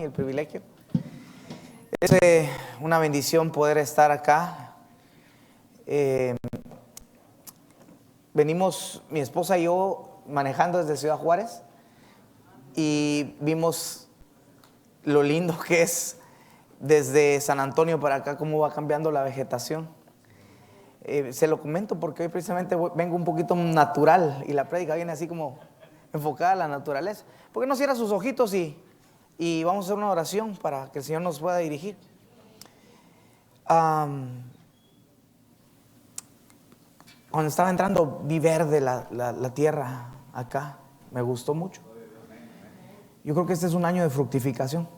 el privilegio. Es una bendición poder estar acá. Venimos, mi esposa y yo, manejando desde Ciudad Juárez y vimos lo lindo que es desde San Antonio para acá, cómo va cambiando la vegetación. Se lo comento porque hoy precisamente vengo un poquito natural y la prédica viene así como enfocada a la naturaleza. ¿Por qué no cierra sus ojitos y vamos a hacer una oración para que el Señor nos pueda dirigir? Cuando estaba entrando, vi verde la tierra acá. Me gustó mucho. Yo creo que este es un año de fructificación.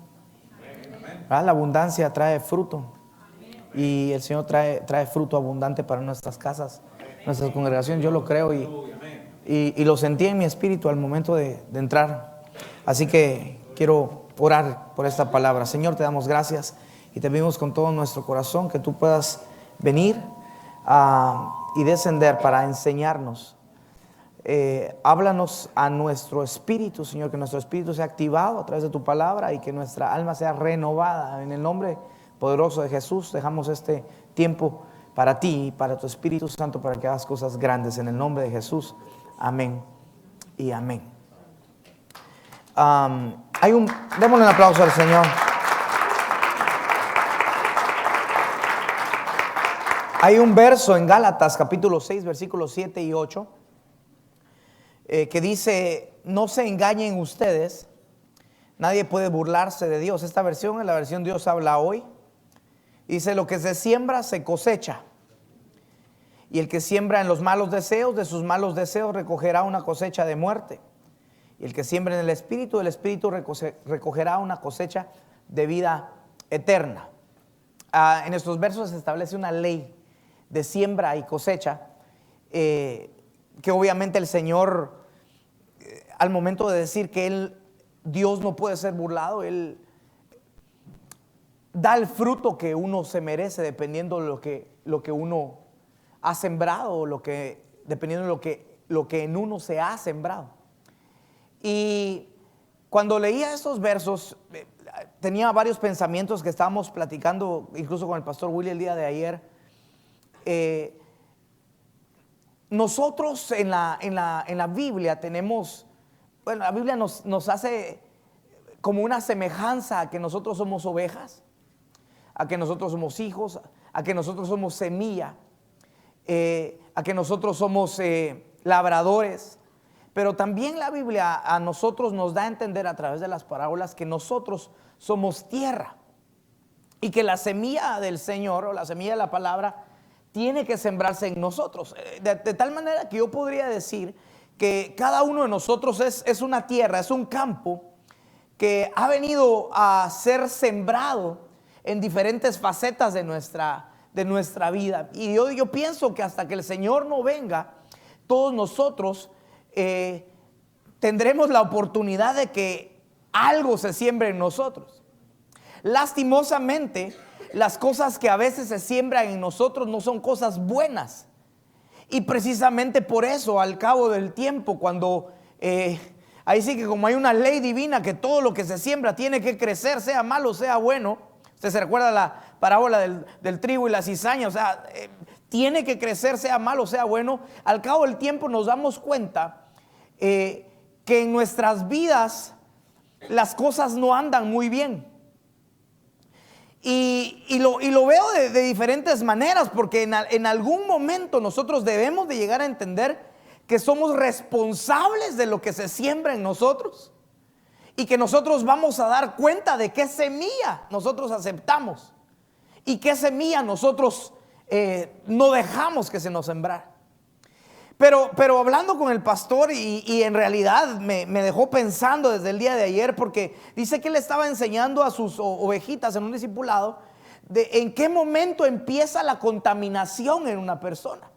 ¿Verdad? La abundancia trae fruto. Y el Señor trae fruto abundante para nuestras casas, nuestras congregaciones. Yo lo creo y lo sentí en mi espíritu al momento de entrar. Así que quiero orar por esta palabra. Señor, te damos gracias y te pedimos con todo nuestro corazón que tú puedas venir y descender para enseñarnos. Háblanos a nuestro espíritu, Señor, que nuestro espíritu sea activado a través de tu palabra y que nuestra alma sea renovada. En el nombre poderoso de Jesús dejamos este tiempo para ti y para tu Espíritu Santo, para que hagas cosas grandes en el nombre de Jesús. Amén y amén. Démosle un aplauso al Señor. Hay un verso en Gálatas capítulo 6 versículos 7 y 8 que dice: no se engañen ustedes, nadie puede burlarse de Dios. Esta versión es la versión Dios habla hoy. Dice: lo que se siembra se cosecha, y el que siembra en los malos deseos, de sus malos deseos recogerá una cosecha de muerte. Y el que siembra en el Espíritu, del Espíritu recogerá una cosecha de vida eterna. En estos versos se establece una ley de siembra y cosecha, que obviamente el Señor, al momento de decir que Dios no puede ser burlado, Él da el fruto que uno se merece dependiendo de lo que uno ha sembrado, o dependiendo de lo que en uno se ha sembrado. Y cuando leía estos versos, tenía varios pensamientos que estábamos platicando, incluso con el pastor Willy el día de ayer. Nosotros en la Biblia tenemos, la Biblia nos hace como una semejanza a que nosotros somos ovejas, a que nosotros somos hijos, a que nosotros somos semilla, a que nosotros somos labradores. Pero también la Biblia a nosotros nos da a entender a través de las parábolas que nosotros somos tierra y que la semilla del Señor, o la semilla de la palabra, tiene que sembrarse en nosotros. De tal manera que yo podría decir que cada uno de nosotros es una tierra, es un campo que ha venido a ser sembrado en diferentes facetas de nuestra vida. Y yo pienso que hasta que el Señor no venga, todos nosotros tendremos la oportunidad de que algo se siembre en nosotros. Lastimosamente, las cosas que a veces se siembran en nosotros no son cosas buenas. Y precisamente por eso, al cabo del tiempo, cuando ahí sí que como hay una ley divina que todo lo que se siembra tiene que crecer, sea malo, sea bueno. Usted se recuerda la parábola del trigo y la cizaña, o sea, tiene que crecer, sea malo, sea bueno. Al cabo del tiempo nos damos cuenta que en nuestras vidas las cosas no andan muy bien. Y lo veo de diferentes maneras, porque en algún momento nosotros debemos de llegar a entender que somos responsables de lo que se siembra en nosotros y que nosotros vamos a dar cuenta de qué semilla nosotros aceptamos y qué semilla nosotros no dejamos que se nos sembrara. Pero hablando con el pastor y en realidad me dejó pensando desde el día de ayer, porque dice que él estaba enseñando a sus ovejitas en un discipulado de en qué momento empieza la contaminación en una persona.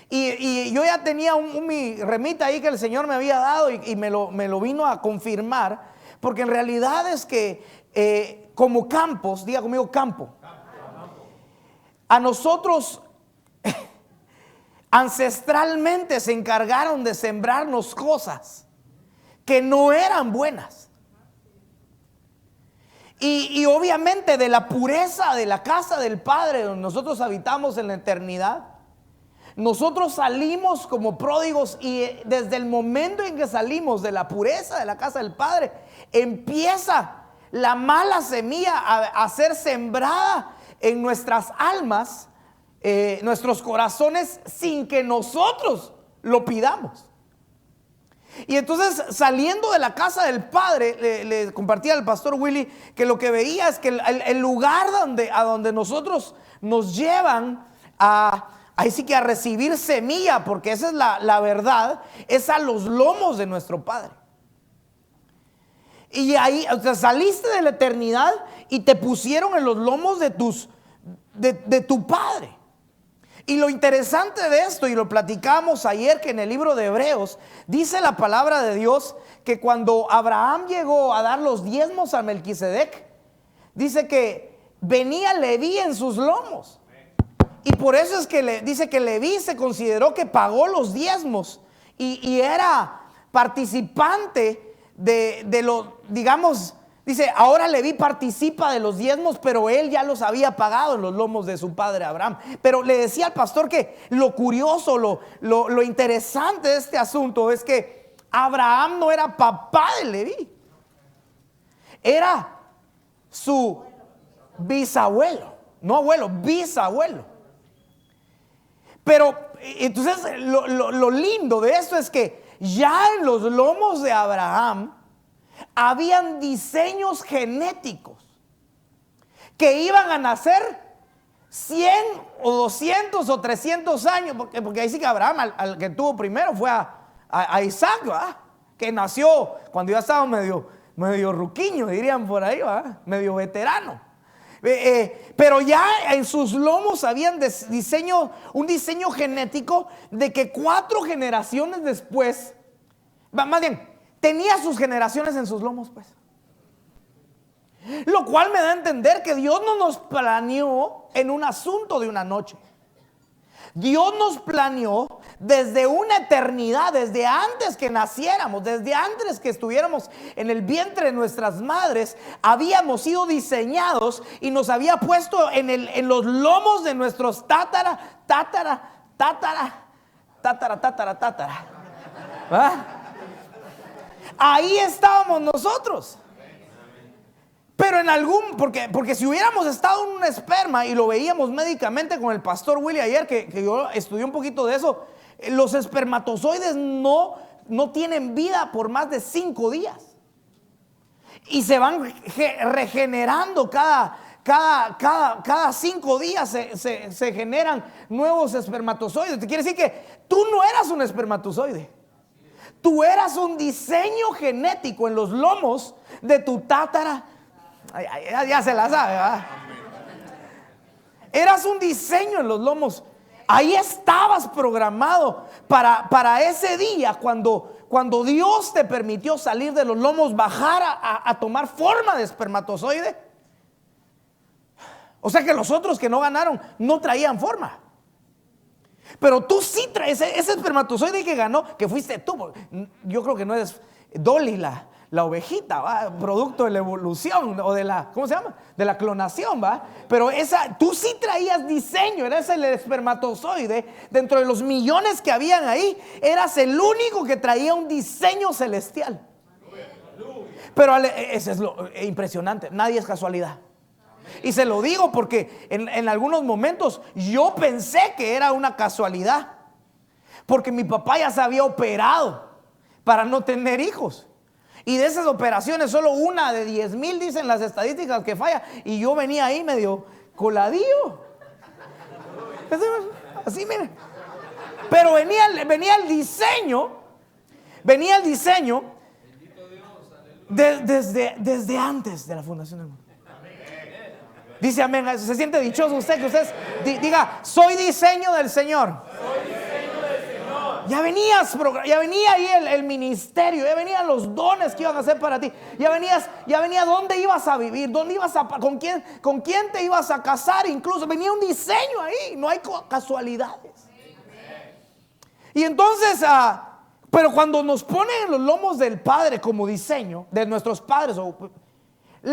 Y yo ya tenía mi remita ahí que el Señor me había dado y me lo vino a confirmar, porque en realidad es que como campos, diga conmigo campo, a nosotros ancestralmente se encargaron de sembrarnos cosas que no eran buenas. obviamente de la pureza de la casa del Padre donde nosotros habitamos en la eternidad. Nosotros salimos como pródigos y desde el momento en que salimos de la pureza de la casa del Padre, empieza la mala semilla a ser sembrada en nuestras almas, nuestros corazones, sin que nosotros lo pidamos. Y entonces, saliendo de la casa del Padre, le compartía al pastor Willy que lo que veía es que el lugar a donde nosotros nos llevan ahí sí que a recibir semilla, porque esa es la verdad, es a los lomos de nuestro Padre. Y ahí, o sea, saliste de la eternidad y te pusieron en los lomos de tu Padre. Y lo interesante de esto, y lo platicamos ayer, que en el libro de Hebreos dice la palabra de Dios que cuando Abraham llegó a dar los diezmos a Melquisedec, dice que venía Leví en sus lomos. Y por eso es que dice que Leví se consideró que pagó los diezmos y era participante de lo, digamos, dice, ahora Leví participa de los diezmos, pero él ya los había pagado en los lomos de su padre Abraham. Pero le decía al pastor que lo curioso, lo interesante de este asunto es que Abraham no era papá de Leví, era su bisabuelo, no abuelo, bisabuelo. Pero entonces lo lindo de esto es que ya en los lomos de Abraham habían diseños genéticos que iban a nacer 100 o 200 o 300 años, porque ahí sí que Abraham al que tuvo primero fue a Isaac, ¿verdad? Que nació cuando ya estaba medio ruquiño, dirían por ahí, ¿verdad? Medio veterano. Pero ya en sus lomos habían un diseño genético de que 4 generaciones después, más bien, tenía sus generaciones en sus lomos, pues. Lo cual me da a entender que Dios no nos planeó en un asunto de una noche. Dios nos planeó desde una eternidad, desde antes que naciéramos, desde antes que estuviéramos en el vientre de nuestras madres. Habíamos sido diseñados y nos había puesto en los lomos de nuestros tátara. ¿Ah? Ahí estábamos nosotros. Pero porque si hubiéramos estado en un esperma, y lo veíamos médicamente con el pastor Willy ayer, que yo estudié un poquito de eso, los espermatozoides no tienen vida por más de 5 días. Y se van regenerando cada 5 días se generan nuevos espermatozoides. Te quiere decir que tú no eras un espermatozoide. Tú eras un diseño genético en los lomos de tu tátara. Ya se la sabe, ¿verdad? Eras un diseño en los lomos. Ahí estabas programado para ese día cuando Dios te permitió salir de los lomos, bajar a tomar forma de espermatozoide. O sea que los otros que no ganaron no traían forma. Pero tú sí traes ese espermatozoide que ganó, que fuiste tú. Yo creo que no eres Dolly la ovejita, ¿va? Producto de la evolución o de la, ¿cómo se llama? De la clonación, ¿va? Pero tú sí traías diseño, eras el espermatozoide. Dentro de los millones que habían ahí, eras el único que traía un diseño celestial. Pero eso es lo impresionante, nadie es casualidad. Y se lo digo porque en algunos momentos yo pensé que era una casualidad, porque mi papá ya se había operado para no tener hijos. Y de esas operaciones solo una de 10,000 dicen las estadísticas que falla. Y yo venía ahí medio coladillo. Así, miren. Pero venía el diseño. Venía el diseño desde antes de la fundación del mundo. Dice amén. Se siente dichoso usted, que usted diga: soy diseño del Señor. Ya venía ahí el ministerio, ya venían los dones que iban a hacer para ti. Ya venía dónde ibas a vivir, con quién te ibas a casar, incluso venía un diseño ahí, no hay casualidades. Y entonces, pero cuando nos ponen en los lomos del Padre como diseño, de nuestros padres,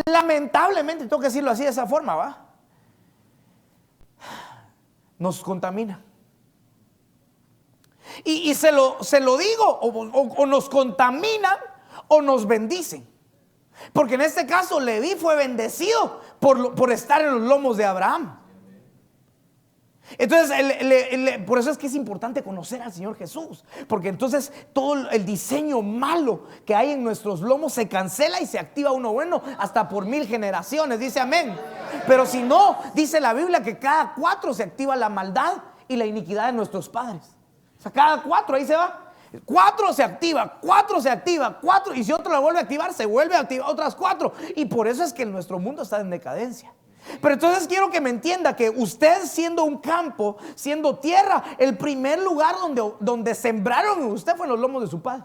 lamentablemente, tengo que decirlo así de esa forma, ¿va? Nos contamina. Y se lo digo, o nos contaminan o nos bendicen. Porque en este caso Leví fue bendecido por estar en los lomos de Abraham. Entonces, por eso es que es importante conocer al Señor Jesús, porque entonces todo el diseño malo que hay en nuestros lomos se cancela y se activa uno bueno hasta por 1000 generaciones, dice amén. Pero si no, dice la Biblia que cada 4 se activa la maldad y la iniquidad de nuestros padres. O sea, cada 4 ahí se va. 4 se activa, 4 se activa, 4, y si otro la vuelve a activar, se vuelve a activar otras 4. Y por eso es que nuestro mundo está en decadencia. Pero entonces quiero que me entienda que usted, siendo un campo, siendo tierra, el primer lugar donde sembraron en usted fue en los lomos de su padre.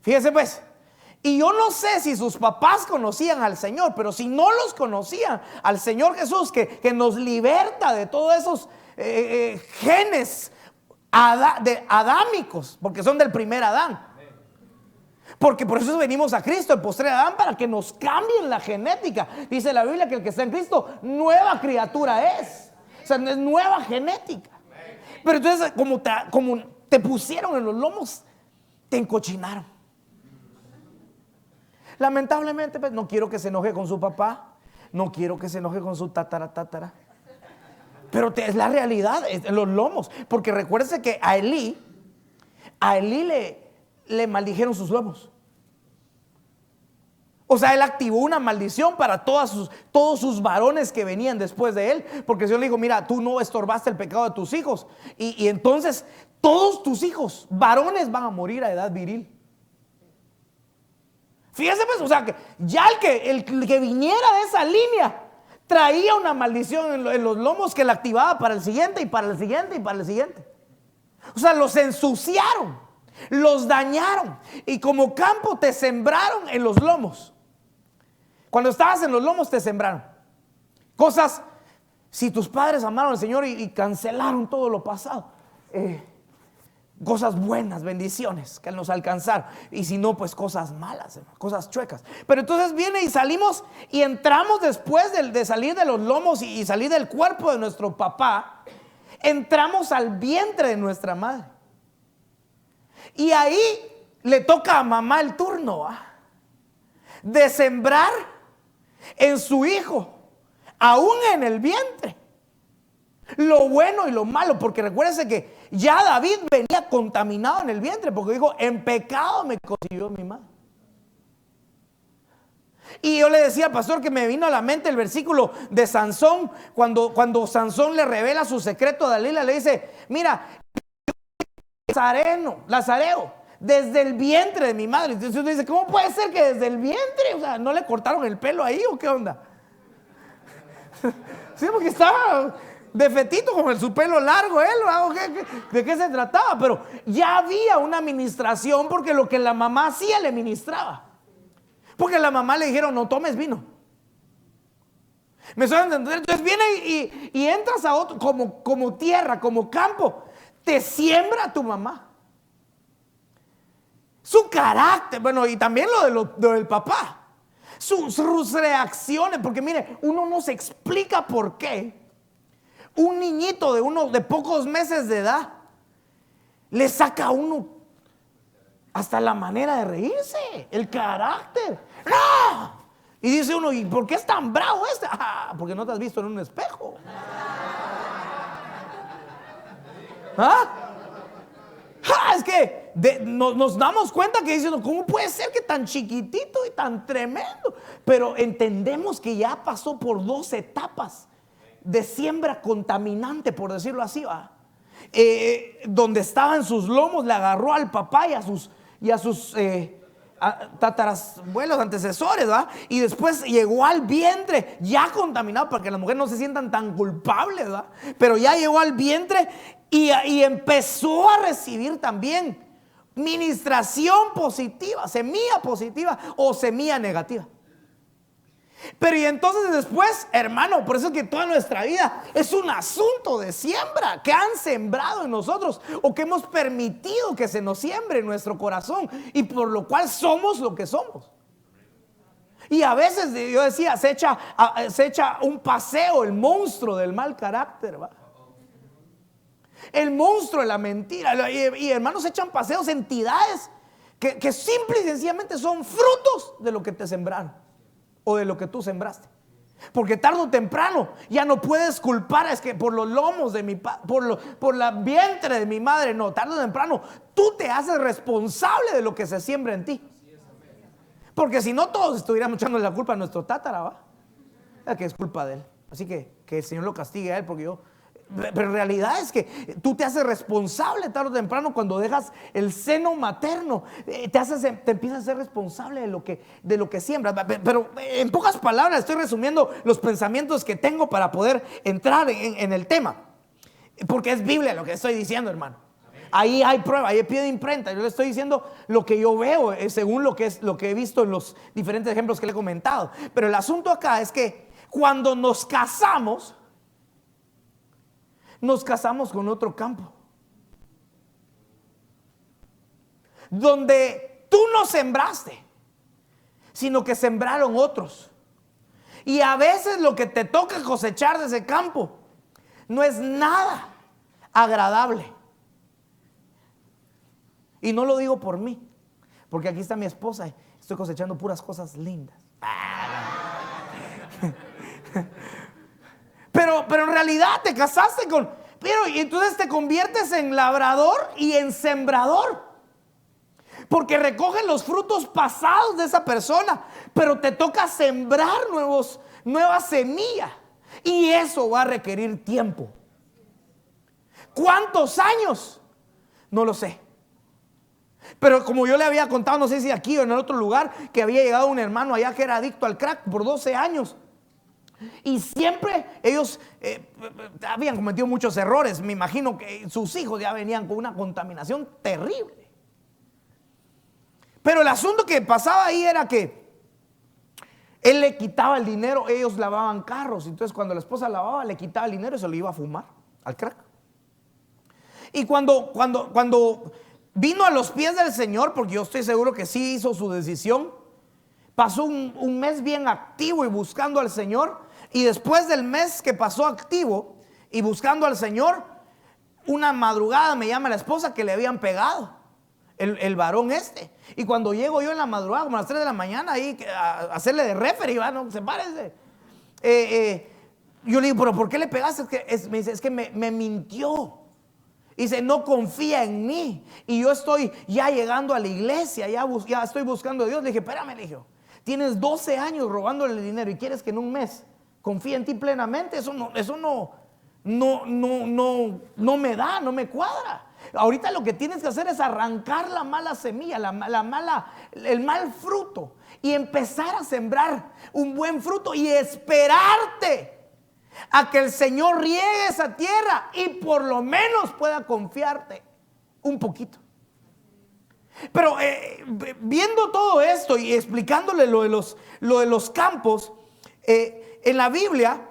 Fíjese pues. Y yo no sé si sus papás conocían al Señor, pero si no los conocían al Señor Jesús, que nos liberta de todos esos genes adámicos, porque son del primer Adán. Porque por eso venimos a Cristo, el postrer Adán, para que nos cambien la genética. Dice la Biblia que el que está en Cristo, nueva criatura es. O sea, es nueva genética. Pero entonces, como te pusieron en los lomos, te encochinaron. Lamentablemente, pues, no quiero que se enoje con su papá, no quiero que se enoje con su tatara. Pero es la realidad, en los lomos. Porque recuérdese que a Elí le maldijeron sus lomos. O sea, él activó una maldición para todos sus varones que venían después de él. Porque el Señor le dijo, mira, tú no estorbaste el pecado de tus hijos. Y entonces todos tus hijos varones van a morir a edad viril. Fíjese pues, o sea, que ya el que viniera de esa línea traía una maldición en los lomos que la activaba para el siguiente y para el siguiente y para el siguiente. O sea, los ensuciaron, los dañaron, y como campo te sembraron en los lomos. Cuando estabas en los lomos te sembraron cosas. Si tus padres amaron al Señor y cancelaron todo lo pasado, cosas buenas, bendiciones que nos alcanzaron. Y si no, pues cosas malas, cosas chuecas. Pero entonces viene y salimos y entramos después de salir de los lomos y salir del cuerpo de nuestro papá. Entramos al vientre de nuestra madre. Y ahí le toca a mamá el turno de sembrar en su hijo, aún en el vientre, lo bueno y lo malo. Porque recuérdense que ya David venía contaminado en el vientre, porque dijo, en pecado me concibió mi madre. Y yo le decía al pastor que me vino a la mente el versículo de Sansón, cuando Sansón le revela su secreto a Dalila, le dice, mira, Lazareo, desde el vientre de mi madre. Entonces uno dice, ¿cómo puede ser que desde el vientre? O sea, ¿no le cortaron el pelo ahí o qué onda? Sí, porque estaba de fetito con su pelo largo él, ¿de qué se trataba? Pero ya había una administración, porque lo que la mamá hacía le ministraba. Porque la mamá le dijeron, no tomes vino. ¿Me suena entender? Entonces viene y entras a otro, como tierra, como campo, te siembra tu mamá. Su carácter, bueno, y también lo del papá. Sus reacciones, porque mire, uno no se explica por qué un niñito de pocos meses de edad le saca a uno hasta la manera de reírse, el carácter. ¡No! Y dice uno, ¿y por qué es tan bravo este? Porque no te has visto en un espejo. Es que nos damos cuenta que dicen, ¿cómo puede ser que tan chiquitito y tan tremendo? Pero entendemos que ya pasó por 2 etapas de siembra contaminante, por decirlo así, donde estaban sus lomos, le agarró al papá y a sus tatarabuelos, antecesores, ¿va? Y después llegó al vientre ya contaminado, para que las mujeres no se sientan tan culpables, ¿va? Pero ya llegó al vientre y empezó a recibir también ministración positiva, semilla positiva o semilla negativa. Pero y entonces después, hermano, por eso es que toda nuestra vida es un asunto de siembra que han sembrado en nosotros o que hemos permitido que se nos siembre en nuestro corazón y por lo cual somos lo que somos. Y a veces yo decía, se echa un paseo el monstruo del mal carácter, ¿va? El monstruo de la mentira. Y hermanos, echan paseos entidades que simple y sencillamente son frutos de lo que te sembraron o de lo que tú sembraste. Porque tarde o temprano ya no puedes culpar, es que por los lomos de mi padre, por la vientre de mi madre. No, tarde o temprano tú te haces responsable de lo que se siembra en ti. Porque si no, todos estuviéramos echando la culpa a nuestro tátara, ¿va? Es que es culpa de él. Así que el Señor lo castigue a él, porque yo. Pero en realidad es que tú te haces responsable tarde o temprano cuando dejas el seno materno. Te empiezas a ser responsable de lo que siembras. Pero en pocas palabras estoy resumiendo los pensamientos que tengo para poder entrar en el tema. Porque es Biblia lo que estoy diciendo, hermano. Ahí hay prueba, ahí hay pie de imprenta. Yo le estoy diciendo lo que yo veo, según lo que he visto en los diferentes ejemplos que le he comentado. Pero el asunto acá es que cuando nos casamos con otro campo, donde tú no sembraste, sino que sembraron otros. Y a veces lo que te toca cosechar de ese campo no es nada agradable. Y no lo digo por mí, porque aquí está mi esposa y estoy cosechando puras cosas lindas. Pero en realidad te casaste y entonces te conviertes en labrador y en sembrador. Porque recogen los frutos pasados de esa persona, pero te toca sembrar nuevas semillas. Y eso va a requerir tiempo. ¿Cuántos años? No lo sé. Pero como yo le había contado, no sé si aquí o en el otro lugar, que había llegado un hermano allá que era adicto al crack por 12 años. Y siempre ellos habían cometido muchos errores. Me imagino que sus hijos ya venían con una contaminación terrible. Pero el asunto que pasaba ahí era que él le quitaba el dinero. Ellos lavaban carros. Entonces cuando la esposa lavaba, le quitaba el dinero y se lo iba a fumar al crack. Y cuando vino a los pies del Señor, porque yo estoy seguro que sí hizo su decisión, pasó un mes bien activo y buscando al Señor. Y después del mes que pasó activo y buscando al Señor, una madrugada me llama la esposa que le habían pegado el varón este. Y cuando llego yo en la madrugada, como a las 3 de la mañana, ahí a hacerle de referee, no se parece. Yo le digo, ¿pero por qué le pegaste? Me dice, es que me mintió. Dice, no confía en mí. Y yo estoy ya llegando a la iglesia, ya estoy buscando a Dios. Le dije, espérame, le dije, tienes 12 años robándole el dinero y quieres que en un mes confíe en ti plenamente. Eso no me da, no me cuadra. Ahorita lo que tienes que hacer es arrancar la mala semilla, el mal fruto, y empezar a sembrar un buen fruto y esperarte a que el Señor riegue esa tierra y por lo menos pueda confiarte un poquito. Pero viendo todo esto y explicándole lo de los campos, en la Biblia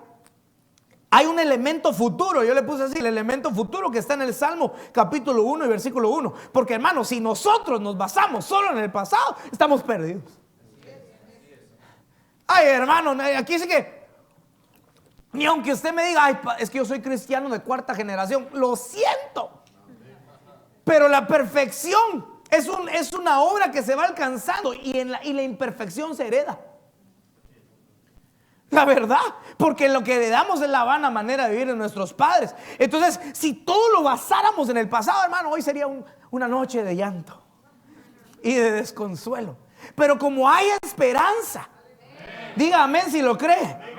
hay un elemento futuro. Yo le puse así, el elemento futuro que está en el Salmo capítulo 1 y versículo 1. Porque hermanos, si nosotros nos basamos solo en el pasado, estamos perdidos. Ay, hermano, aquí dice que ni aunque usted me diga, ay, es que yo soy cristiano de 4ª generación, lo siento. Pero la perfección es una obra que se va alcanzando y la imperfección se hereda. La verdad, porque lo que heredamos es la vana manera de vivir de nuestros padres. Entonces, si todo lo basáramos en el pasado, hermano, hoy sería una noche de llanto y de desconsuelo. Pero como hay esperanza, diga amén si lo cree.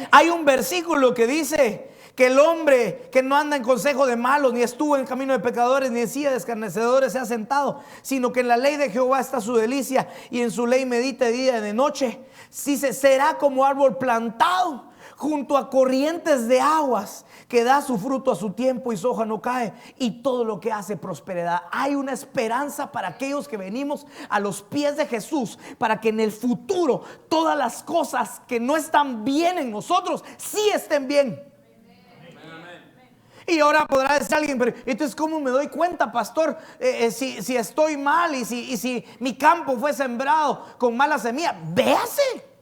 Hay un versículo que dice que el hombre que no anda en consejo de malos, ni estuvo en camino de pecadores, ni en silla de escarnecedores se ha sentado, sino que en la ley de Jehová está su delicia y en su ley medita de día y de noche. Si será como árbol plantado junto a corrientes de aguas, que da su fruto a su tiempo y su hoja no cae, y todo lo que hace prosperidad. Hay una esperanza para aquellos que venimos a los pies de Jesús, para que en el futuro todas las cosas que no están bien en nosotros sí estén bien. Y ahora podrá decir alguien, pero entonces ¿cómo me doy cuenta, pastor, si estoy mal y si mi campo fue sembrado con mala semilla? Véase.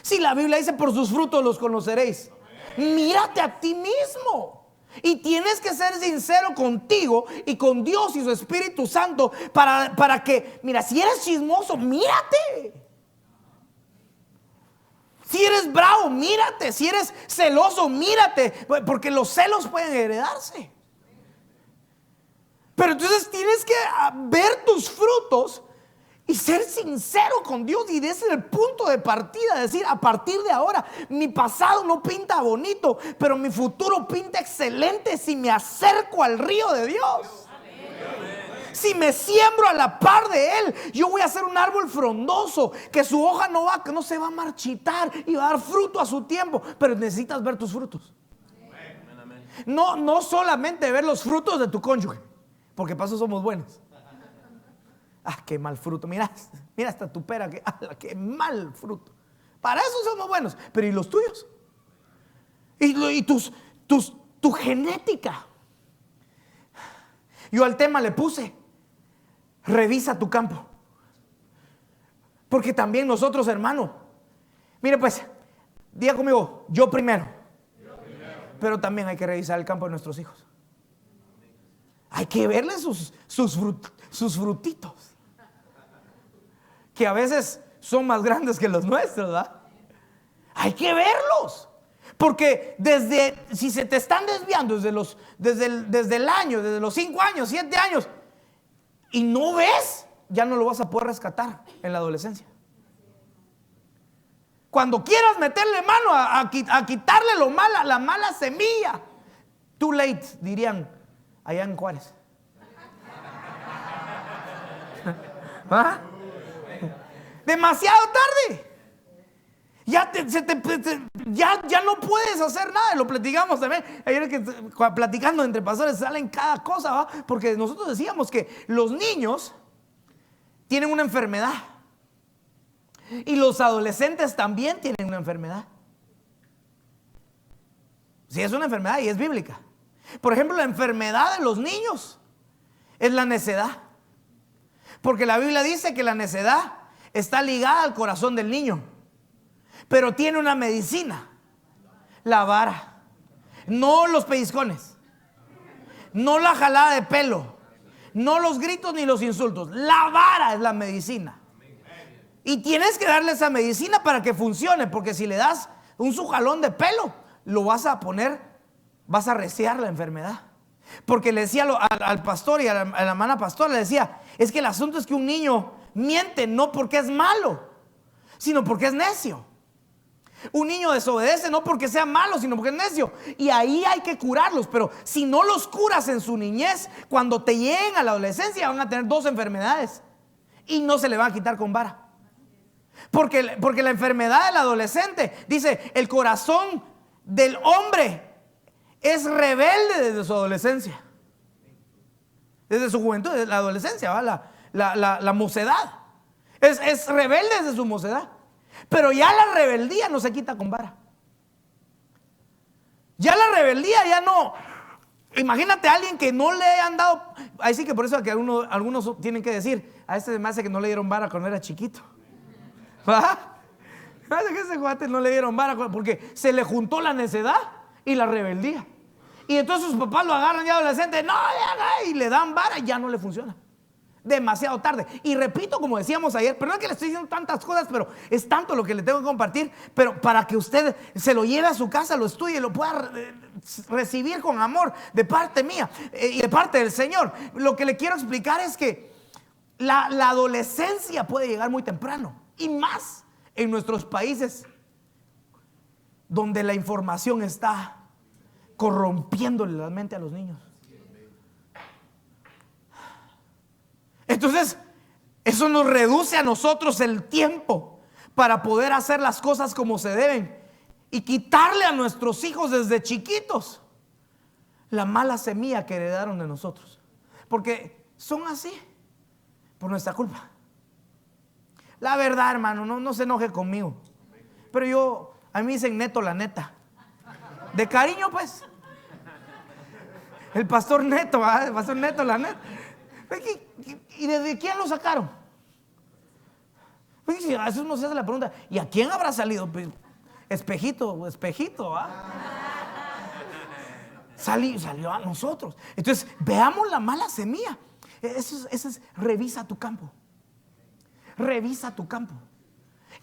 Si la Biblia dice, por sus frutos los conoceréis. Mírate a ti mismo. Y tienes que ser sincero contigo y con Dios y su Espíritu Santo para que, mira, si eres chismoso, mírate. Si eres bravo, mírate. Si eres celoso, mírate. Porque los celos pueden heredarse. Pero entonces tienes que ver tus frutos y ser sincero con Dios. Y ese es el punto de partida. Decir, a partir de ahora, mi pasado no pinta bonito, pero mi futuro pinta excelente si me acerco al río de Dios. Si me siembro a la par de Él, yo voy a ser un árbol frondoso, que su hoja no se va a marchitar y va a dar fruto a su tiempo. Pero necesitas ver tus frutos. No solamente ver los frutos de tu cónyuge, porque para eso somos buenos. Qué mal fruto. Mira hasta tu pera, qué mal fruto. Para eso somos buenos. Pero ¿y los tuyos? Y tu genética. Yo al tema le puse: revisa tu campo. Porque también nosotros, hermano, mire pues, diga conmigo, yo primero. Pero también hay que revisar el campo de nuestros hijos. Hay que verle sus frutitos, que a veces son más grandes que los nuestros, ¿verdad? Hay que verlos. Porque si se te están desviando desde el año, desde los 5 años, 7 años, y no ves, ya no lo vas a poder rescatar en la adolescencia. Cuando quieras meterle mano a quitarle la mala semilla, too late, dirían allá en Juárez. ¿Ah? Demasiado tarde. Ya no puedes hacer nada. Lo platicamos también ayer, que platicando entre pastores salen cada cosa, ¿va? Porque nosotros decíamos que los niños tienen una enfermedad y los adolescentes también tienen una enfermedad. Sí, es una enfermedad y es bíblica. Por ejemplo, la enfermedad de los niños es la necedad, porque la Biblia dice que la necedad está ligada al corazón del niño, pero tiene una medicina: la vara. No los pellizcones, no la jalada de pelo, no los gritos ni los insultos. La vara es la medicina. Y tienes que darle esa medicina para que funcione, porque si le das un sujalón de pelo, lo vas a arreciar la enfermedad. Porque le decía al pastor y a la hermana pastora, le decía, es que el asunto es que un niño miente no porque es malo, sino porque es necio. Un niño desobedece no porque sea malo, sino porque es necio. Y ahí hay que curarlos. Pero si no los curas en su niñez, cuando te lleguen a la adolescencia van a tener 2 enfermedades y no se le van a quitar con vara. Porque la enfermedad del adolescente, dice, el corazón del hombre es rebelde desde su adolescencia, desde su juventud, desde la adolescencia, ¿va? La mocedad. Es rebelde desde su mocedad. Pero ya la rebeldía no se quita con vara. Ya la rebeldía ya no. Imagínate a alguien que no le han dado. Ahí sí que por eso que algunos tienen que decir, a este me hace que no le dieron vara cuando era chiquito. ¿Va? Me hace que ese guate no le dieron vara porque se le juntó la necedad y la rebeldía. Y entonces sus papás lo agarran ya adolescente, y le dan vara y ya no le funciona. Demasiado tarde. Y repito, como decíamos ayer, pero no es que le estoy diciendo tantas cosas, pero es tanto lo que le tengo que compartir, pero para que usted se lo lleve a su casa, lo estudie, lo pueda recibir con amor de parte mía y de parte del Señor. Lo que le quiero explicar es que la adolescencia puede llegar muy temprano, y más en nuestros países donde la información está corrompiéndole la mente a los niños. Entonces, eso nos reduce a nosotros el tiempo para poder hacer las cosas como se deben. y quitarle a nuestros hijos desde chiquitos la mala semilla que heredaron de nosotros, porque son así por nuestra culpa. La verdad, hermano, no se enoje conmigo, pero a mí me dicen Neto la neta, de cariño pues. El pastor Neto, ¿verdad? El pastor Neto la neta. ¿Y desde quién lo sacaron? A eso no se hace la pregunta, ¿y a quién habrá salido? Espejito, ¿ah? Salió a nosotros. Entonces, veamos la mala semilla. Eso es, revisa tu campo. Revisa tu campo.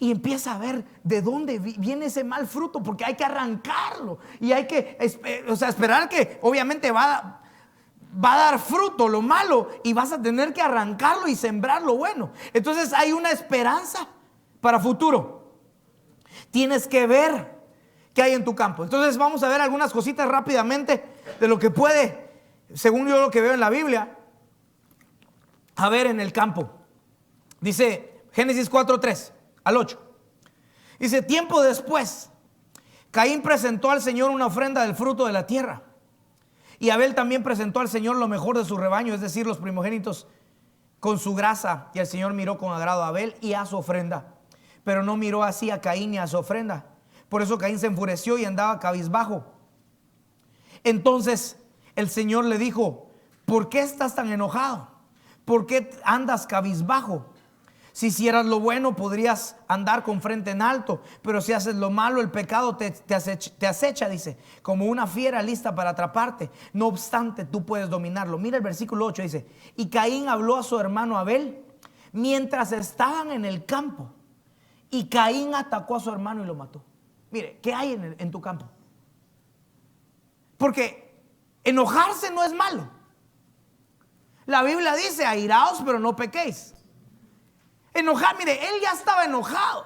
Y empieza a ver de dónde viene ese mal fruto, porque hay que arrancarlo. Y hay que esperar que obviamente va a dar fruto lo malo, y vas a tener que arrancarlo y sembrar lo bueno. Entonces hay una esperanza para futuro. Tienes que ver qué hay en tu campo. Entonces vamos a ver algunas cositas rápidamente de lo que puede, según yo lo que veo en la Biblia, haber en el campo. Dice Génesis 4:3 al 8. Dice: tiempo después, Caín presentó al Señor una ofrenda del fruto de la tierra, y Abel también presentó al Señor lo mejor de su rebaño, es decir, los primogénitos con su grasa. Y el Señor miró con agrado a Abel y a su ofrenda, pero no miró así a Caín ni a su ofrenda. Por eso Caín se enfureció y andaba cabizbajo. Entonces el Señor le dijo: ¿por qué estás tan enojado? ¿Por qué andas cabizbajo? Si hicieras lo bueno, podrías andar con frente en alto, pero si haces lo malo, el pecado te acecha, dice, como una fiera lista para atraparte. No obstante, tú puedes dominarlo. Mira el versículo 8, dice: y Caín habló a su hermano Abel mientras estaban en el campo, y Caín atacó a su hermano y lo mató. Mire, ¿qué hay en tu campo? Porque enojarse no es malo. La Biblia dice: airaos, pero no pequéis. Enojar, mire, él ya estaba enojado,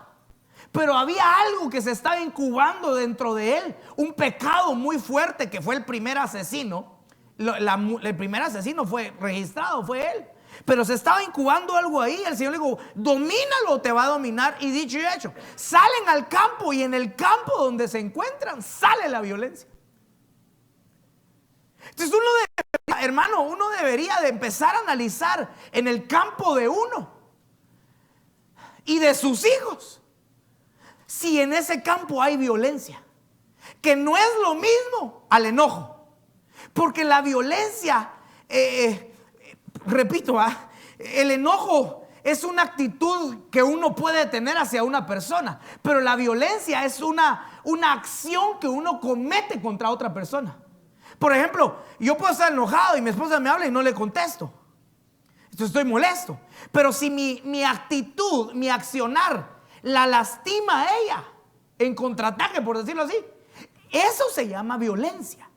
pero había algo que se estaba incubando dentro de él, un pecado muy fuerte, que fue el primer asesino. El primer asesino fue registrado, fue él, pero se estaba incubando algo ahí. El Señor le dijo: domínalo, te va a dominar. Y dicho y hecho, salen al campo, y en el campo donde se encuentran sale la violencia. Entonces uno debería de empezar a analizar en el campo de uno y de sus hijos, si en ese campo hay violencia, que no es lo mismo al enojo, porque la violencia, repito, el enojo es una actitud que uno puede tener hacia una persona, pero la violencia es una acción que uno comete contra otra persona. Por ejemplo, yo puedo estar enojado y mi esposa me habla y no le contesto. Entonces estoy molesto. Pero si mi actitud, mi accionar la lastima a ella en contraataque, por decirlo así, eso se llama violencia.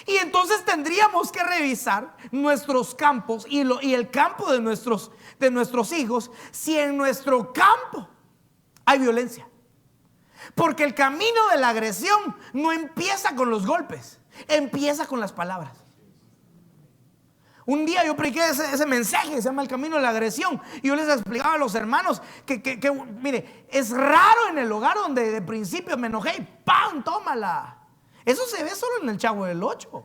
Y entonces tendríamos que revisar nuestros campos y el campo de nuestros hijos, si en nuestro campo hay violencia. Porque el camino de la agresión no empieza con los golpes, empieza con las palabras. Un día yo prediqué ese mensaje, se llama el camino de la agresión, y yo les explicaba a los hermanos que mire, es raro en el hogar donde de principio me enojé y ¡pam! Tómala. Eso se ve solo en el Chavo del 8.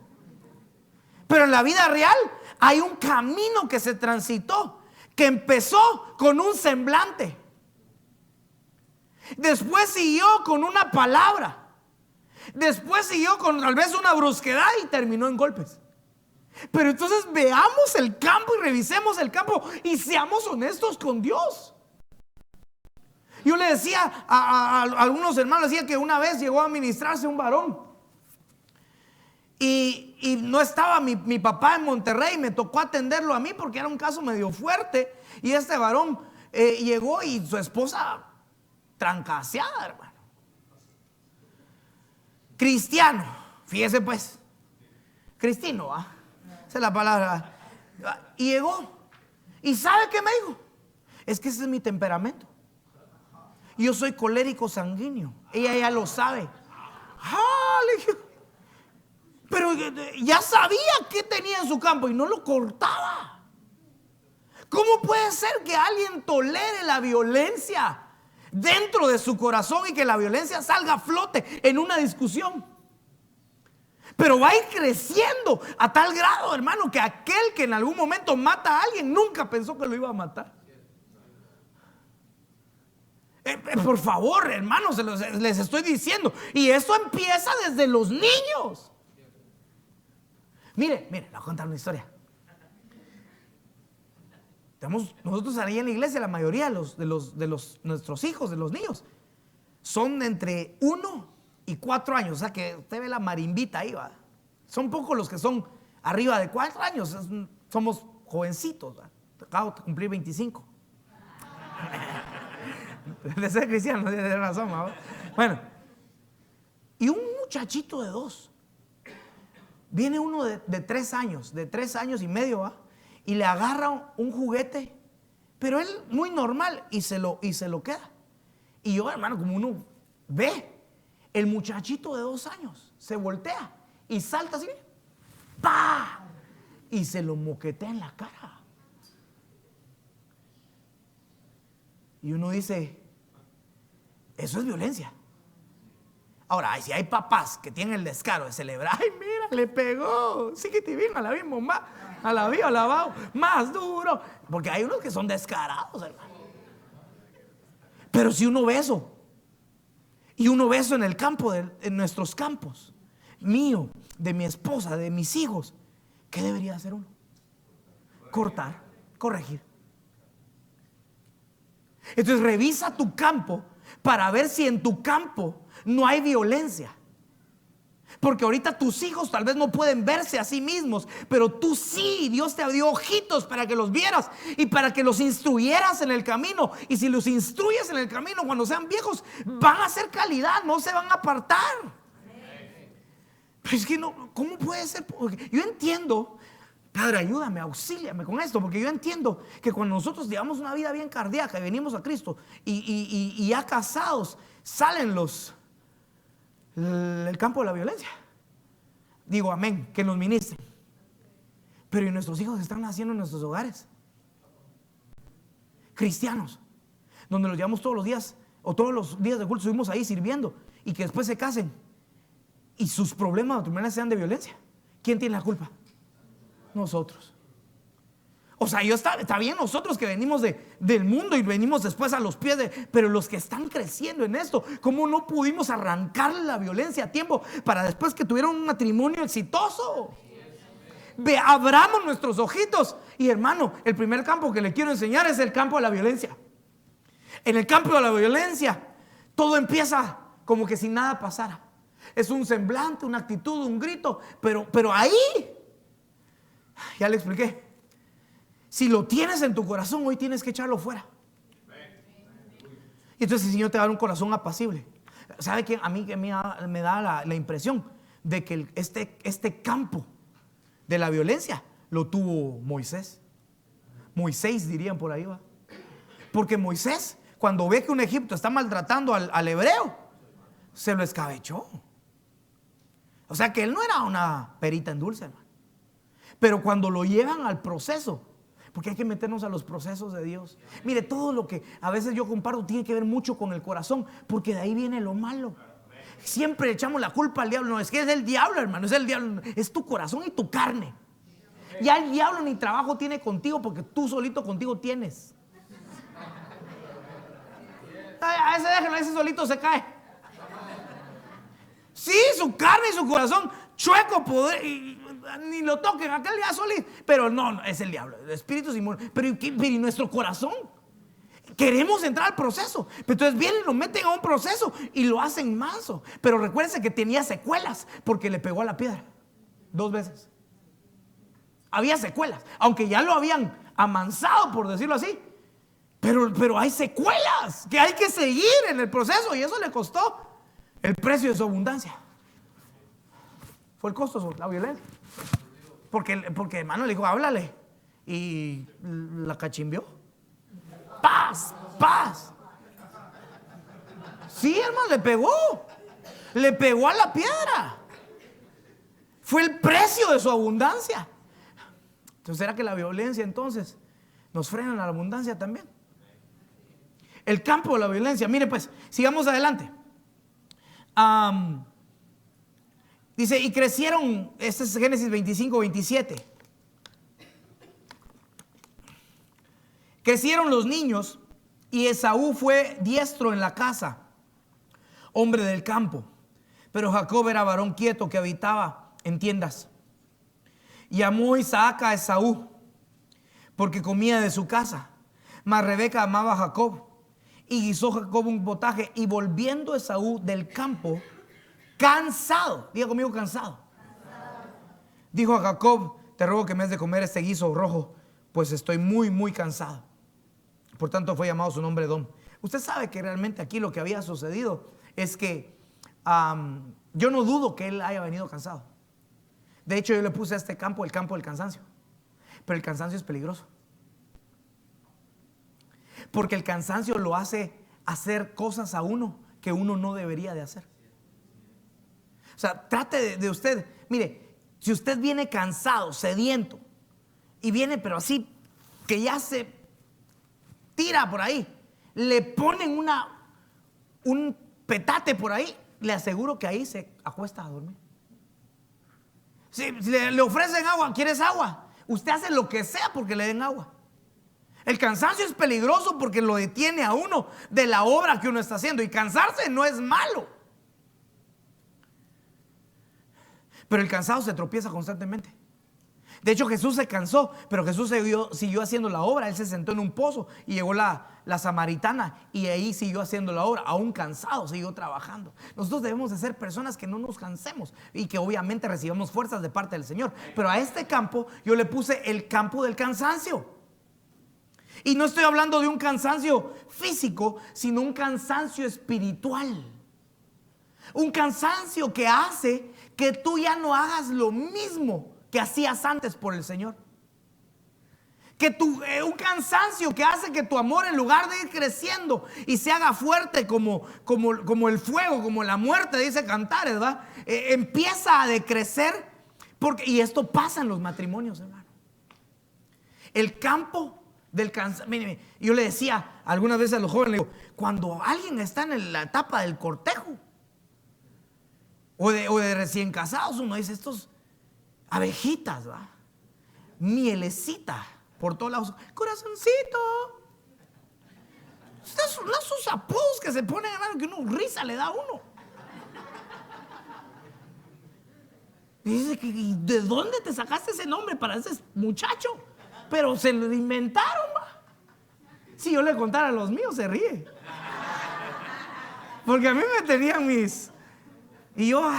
Pero en la vida real hay un camino que se transitó, que empezó con un semblante, después siguió con una palabra, después siguió con tal vez una brusquedad y terminó en golpes. Pero entonces veamos el campo y revisemos el campo y seamos honestos con Dios. Yo le decía a algunos hermanos, decía que una vez llegó a ministrarse un varón y no estaba mi papá en Monterrey, me tocó atenderlo a mí porque era un caso medio fuerte, y este varón llegó y su esposa trancaseada, hermano, cristiano, fíjese pues, cristino, esa es la palabra. Y llegó, y ¿sabe qué me dijo? Es que ese es mi temperamento, yo soy colérico sanguíneo. Ella ya lo sabe. Le dije, pero ya sabía qué tenía en su campo y no lo cortaba. ¿Cómo puede ser que alguien tolere la violencia dentro de su corazón y que la violencia salga a flote en una discusión. Pero va a ir creciendo a tal grado, hermano, que aquel que en algún momento mata a alguien nunca pensó que lo iba a matar. Por favor, hermanos, les estoy diciendo. Y eso empieza desde los niños. Mire, les voy a contar una historia. Nosotros ahí en la iglesia, la mayoría de nuestros hijos, de los niños, son de entre 1 y 4 años. O sea que usted ve la marimbita ahí, ¿va? Son pocos los que son arriba de 4 años. Somos jovencitos, ¿va? Acabo de cumplir 25. De ser cristiano, tiene razón, ¿va? Bueno, y un muchachito de 2. Viene uno de 3 años, de 3 años y medio, ¿va? Y le agarra un juguete, pero él muy normal, y se lo queda. Y yo, hermano, como uno ve, el muchachito de 2 años se voltea y salta así, ¡pa! Y se lo moquetea en la cara. Y uno dice, eso es violencia. Ahora, si hay papás que tienen el descaro de celebrar, ¡ay, mira, le pegó! Sí que te vino a la misma mamá. A la vio, lavado, más duro. Porque hay unos que son descarados, hermano. Pero si uno ve eso, y uno ve eso en el campo, en nuestros campos, mío, de mi esposa, de mis hijos, ¿qué debería hacer uno? Cortar, corregir. Entonces revisa tu campo para ver si en tu campo no hay violencia. Porque ahorita tus hijos tal vez no pueden verse a sí mismos, pero tú sí. Dios te dio ojitos para que los vieras y para que los instruyeras en el camino. Y si los instruyes en el camino, cuando sean viejos, van a ser calidad, no se van a apartar. Pero es que no, ¿cómo puede ser? Porque yo entiendo, Padre, ayúdame, auxíliame con esto, porque yo entiendo que cuando nosotros llevamos una vida bien cardíaca y venimos a Cristo y ya casados, salen el campo de la violencia. Digo amén, que nos ministren. Pero ¿y nuestros hijos están naciendo en nuestros hogares? Cristianos, donde los llevamos todos los días, o todos los días de culto estuvimos ahí sirviendo, y que después se casen y sus problemas matrimoniales sean de violencia. ¿Quién tiene la culpa? Nosotros. O sea, está bien nosotros que venimos del mundo y venimos después a los pies pero los que están creciendo en esto, ¿cómo no pudimos arrancarle la violencia a tiempo para después que tuvieran un matrimonio exitoso? Abramos nuestros ojitos. Y hermano, el primer campo que le quiero enseñar es el campo de la violencia. En el campo de la violencia, todo empieza como que si nada pasara. Es un semblante, una actitud, un grito, pero ahí, ya le expliqué. Si lo tienes en tu corazón, hoy tienes que echarlo fuera. Y entonces el Señor te va a dar un corazón apacible. ¿Sabe qué? A mí me da la impresión de que este campo de la violencia lo tuvo Moisés. Moisés dirían por ahí, va. Porque Moisés, cuando ve que un Egipto está maltratando al hebreo, se lo escabechó. O sea que él no era una perita en dulce, hermano. Pero cuando lo llevan al proceso, porque hay que meternos a los procesos de Dios. Mire, todo lo que a veces yo comparto tiene que ver mucho con el corazón, porque de ahí viene lo malo. Siempre echamos la culpa al diablo. No, es que es el diablo, hermano, es el diablo. Es tu corazón y tu carne. Ya el diablo ni trabajo tiene contigo, porque tú solito contigo tienes. A ese déjalo, ese solito se cae. Sí, su carne y su corazón chueco, ni lo toquen, aquel día solito. Pero no, es el diablo, el espíritu es inmundo. Pero ¿y nuestro corazón? Queremos entrar al proceso, pero entonces vienen, lo meten a un proceso y lo hacen manso. Pero recuérdense que tenía secuelas porque le pegó a la piedra 2 veces. Había secuelas, aunque ya lo habían amansado, por decirlo así. Pero hay secuelas que hay que seguir en el proceso, y eso le costó el precio de su abundancia. Fue el costo, la violencia. Porque hermano le dijo, háblale, y la cachimbió. Paz, paz. Sí, hermano, le pegó a la piedra. Fue el precio de su abundancia. Entonces, ¿será que la violencia entonces nos frena la abundancia también? El campo de la violencia. Mire pues, sigamos adelante. Dice, y crecieron, este es Génesis 25, 27. Crecieron los niños y Esaú fue diestro en la casa, hombre del campo. Pero Jacob era varón quieto que habitaba en tiendas. Y amó Isaac a Esaú porque comía de su casa. Mas Rebeca amaba a Jacob. Y guisó Jacob un potaje. Y volviendo Esaú del campo, cansado, diga conmigo, cansado, dijo a Jacob: te ruego que me des de comer este guiso rojo, pues estoy muy, muy cansado. Por tanto fue llamado su nombre Edom. Usted sabe que realmente aquí lo que había sucedido es que yo no dudo que él haya venido cansado. De hecho, yo le puse a este campo el campo del cansancio. Pero el cansancio es peligroso, porque el cansancio lo hace hacer cosas a uno que uno no debería de hacer. O sea, trate de usted, mire, si usted viene cansado, sediento, y viene pero así, que ya se tira por ahí, le ponen un petate por ahí, le aseguro que ahí se acuesta a dormir. Si le ofrecen agua, ¿quieres agua? Usted hace lo que sea porque le den agua. El cansancio es peligroso porque lo detiene a uno de la obra que uno está haciendo. Y cansarse no es malo, pero el cansado se tropieza constantemente. De hecho, Jesús se cansó, pero Jesús siguió haciendo la obra. Él se sentó en un pozo y llegó la samaritana y ahí siguió haciendo la obra. Aún cansado, siguió trabajando. Nosotros debemos de ser personas que no nos cansemos y que obviamente recibamos fuerzas de parte del Señor. Pero a este campo yo le puse el campo del cansancio. Y no estoy hablando de un cansancio físico, sino un cansancio espiritual. Un cansancio que hace que tú ya no hagas lo mismo que hacías antes por el Señor. Un cansancio que hace que tu amor, en lugar de ir creciendo y se haga fuerte como el fuego, como la muerte, dice Cantares, ¿verdad? Empieza a decrecer, y esto pasa en los matrimonios, hermano. El campo del cansancio. Mire, yo le decía algunas veces a los jóvenes, le digo, cuando alguien está en la etapa del cortejo o de recién casados, uno dice, estos abejitas, ¿va? Mielecita por todos lados, corazoncito. Esos apodos que se ponen, hermano, que uno risa le da a uno. Y dice, ¿de dónde te sacaste ese nombre para ese muchacho? Pero se lo inventaron, ¿va? Si yo le contara a los míos, se ríe. Porque a mí me tenían mis... Y yo,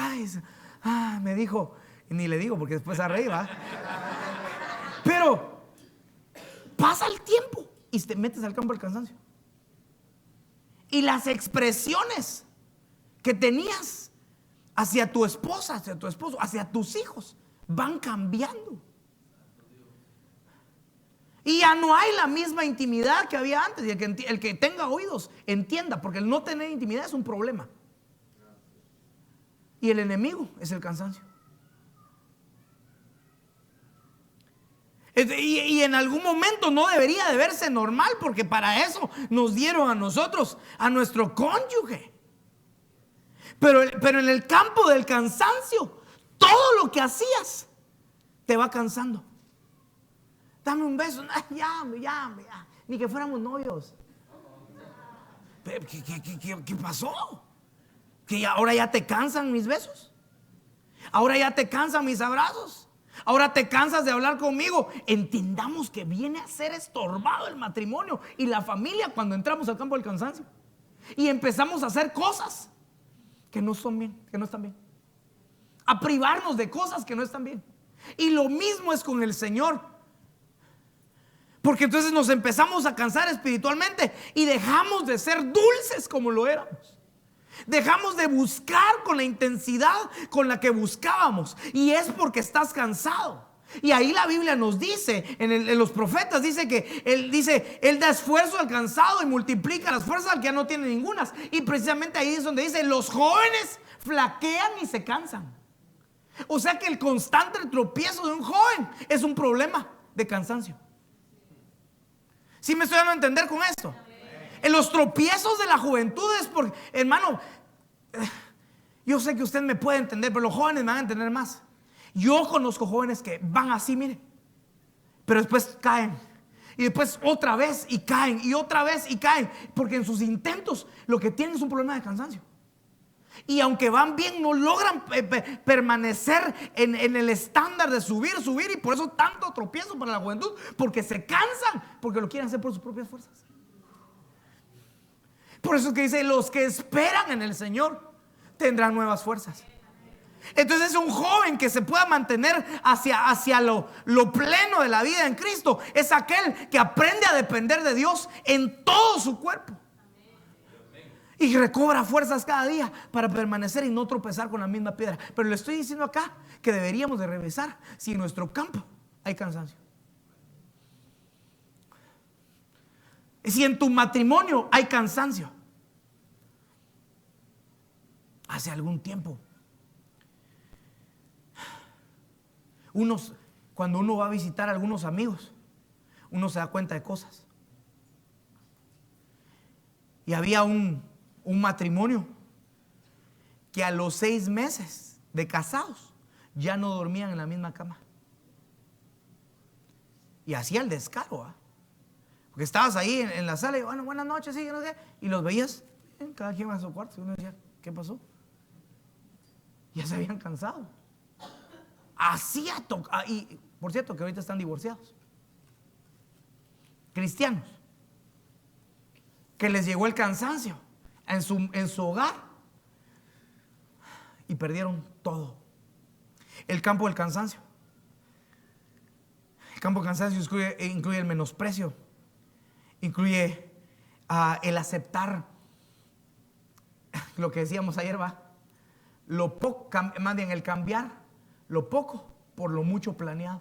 me dijo, y ni le digo porque después se reír, ¿va? Pero pasa el tiempo y te metes al campo del cansancio. Y las expresiones que tenías hacia tu esposa, hacia tu esposo, hacia tus hijos, van cambiando. Y ya no hay la misma intimidad que había antes. Y el que tenga oídos entienda, porque el no tener intimidad es un problema. Y el enemigo es el cansancio. Y en algún momento no debería de verse normal, porque para eso nos dieron a nosotros, a nuestro cónyuge. Pero en el campo del cansancio, todo lo que hacías te va cansando. Dame un beso, ya, ni que fuéramos novios. ¿Qué pasó? ¿Que ahora ya te cansan mis besos? ¿Ahora ya te cansan mis abrazos? ¿Ahora te cansas de hablar conmigo? Entendamos que viene a ser estorbado el matrimonio y la familia cuando entramos al campo del cansancio y empezamos a hacer cosas que no son bien, que no están bien, a privarnos de cosas que no están bien. Y lo mismo es con el Señor, porque entonces nos empezamos a cansar espiritualmente y dejamos de ser dulces como lo éramos. Dejamos de buscar con la intensidad con la que buscábamos, y es porque estás cansado. Y ahí la Biblia nos dice, en los profetas dice que Él da esfuerzo al cansado y multiplica las fuerzas al que ya no tiene ningunas. Y precisamente ahí es donde dice, los jóvenes flaquean y se cansan. O sea que el constante tropiezo de un joven es un problema de cansancio. ¿Sí me estoy dando a entender con esto? En los tropiezos de la juventud es porque, hermano, yo sé que usted me puede entender, pero los jóvenes me van a entender más. Yo conozco jóvenes que van así, mire, pero después caen. Y después otra vez y caen. Y otra vez y caen. Porque en sus intentos lo que tienen es un problema de cansancio. Y aunque van bien, no logran permanecer en el estándar de subir. Y por eso tanto tropiezo para la juventud. Porque se cansan. Porque lo quieren hacer por sus propias fuerzas. Por eso es que dice: los que esperan en el Señor tendrán nuevas fuerzas. Entonces un joven que se pueda mantener hacia lo pleno de la vida en Cristo es aquel que aprende a depender de Dios en todo su cuerpo y recobra fuerzas cada día para permanecer y no tropezar con la misma piedra. Pero le estoy diciendo acá que deberíamos de revisar si en nuestro campo hay cansancio, y si en tu matrimonio hay cansancio. Hace algún tiempo, cuando uno va a visitar a algunos amigos, uno se da cuenta de cosas. Y había un matrimonio que a los 6 meses de casados ya no dormían en la misma cama. Y hacía el descaro, porque estabas ahí en la sala y bueno, buenas noches, sí, no sé, y los veías, cada quien va a su cuarto, y uno decía: ¿qué pasó? Ya se habían cansado. Y por cierto que ahorita están divorciados. Cristianos que les llegó el cansancio en su hogar y perdieron todo. El campo del cansancio. El campo del cansancio incluye el menosprecio, incluye el aceptar lo que decíamos ayer, lo poco, más bien el cambiar lo poco por lo mucho planeado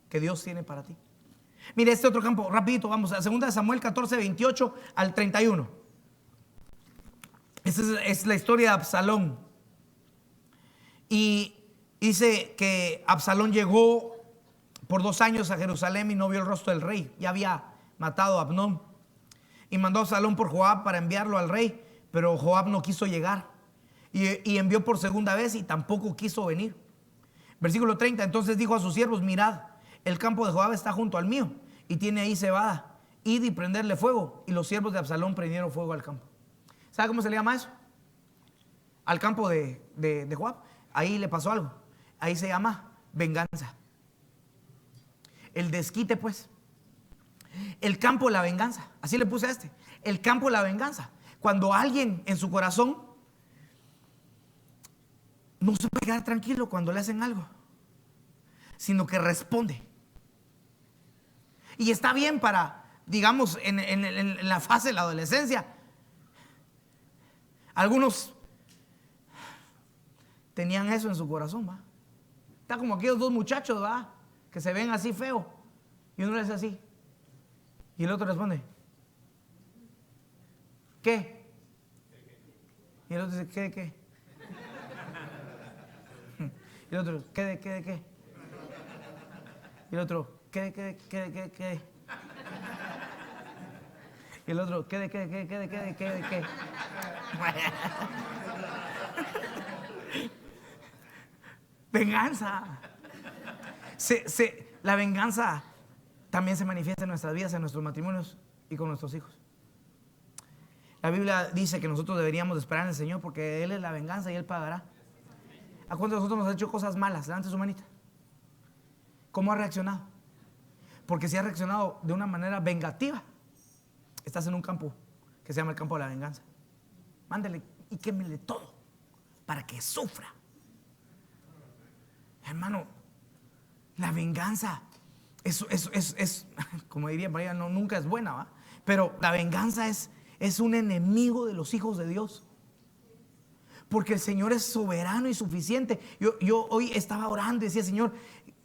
que Dios tiene para ti. Mire este otro campo, rapidito, vamos a 2 Samuel 14, 28 al 31. Esta es la historia de Absalón. Y dice que Absalón llegó por 2 años a Jerusalén y no vio el rostro del rey. Ya había matado a Abnón. Y mandó a Absalón por Joab para enviarlo al rey, pero Joab no quiso llegar. Y envió por segunda vez y tampoco quiso venir. Versículo 30. Entonces dijo a sus siervos: mirad, el campo de Joab está junto al mío y tiene ahí cebada. Id y prenderle fuego. Y los siervos de Absalón prendieron fuego al campo. ¿Sabe cómo se le llama eso? Al campo de Joab. Ahí le pasó algo. Ahí se llama venganza. El desquite, pues. El campo de la venganza. Así le puse a este. El campo de la venganza. Cuando alguien en su corazón no se puede quedar tranquilo cuando le hacen algo, sino que responde. Y está bien para, digamos, en la fase de la adolescencia. Algunos tenían eso en su corazón, ¿va? Está como aquellos 2 muchachos, ¿va? Que se ven así feo. Y uno le dice así. Y el otro responde: ¿qué? Y el otro dice: ¿qué de qué? Y el otro: ¿qué de qué de qué? Y el otro: ¿qué de qué de qué de qué de qué? Y el otro: ¿qué de qué de qué de qué de qué de qué? Venganza. La venganza también se manifiesta en nuestras vidas, en nuestros matrimonios y con nuestros hijos. La Biblia dice que nosotros deberíamos esperar en el Señor porque Él es la venganza y Él pagará. ¿A cuántos de nosotros nos ha hecho cosas malas? Levante su manita. ¿Cómo ha reaccionado? Porque si ha reaccionado de una manera vengativa, estás en un campo que se llama el campo de la venganza. Mándele y quémele todo para que sufra. Hermano, la venganza es como diría María, no, nunca es buena, ¿va? Pero la venganza es un enemigo de los hijos de Dios. Porque el Señor es soberano y suficiente. Yo hoy estaba orando y decía: Señor,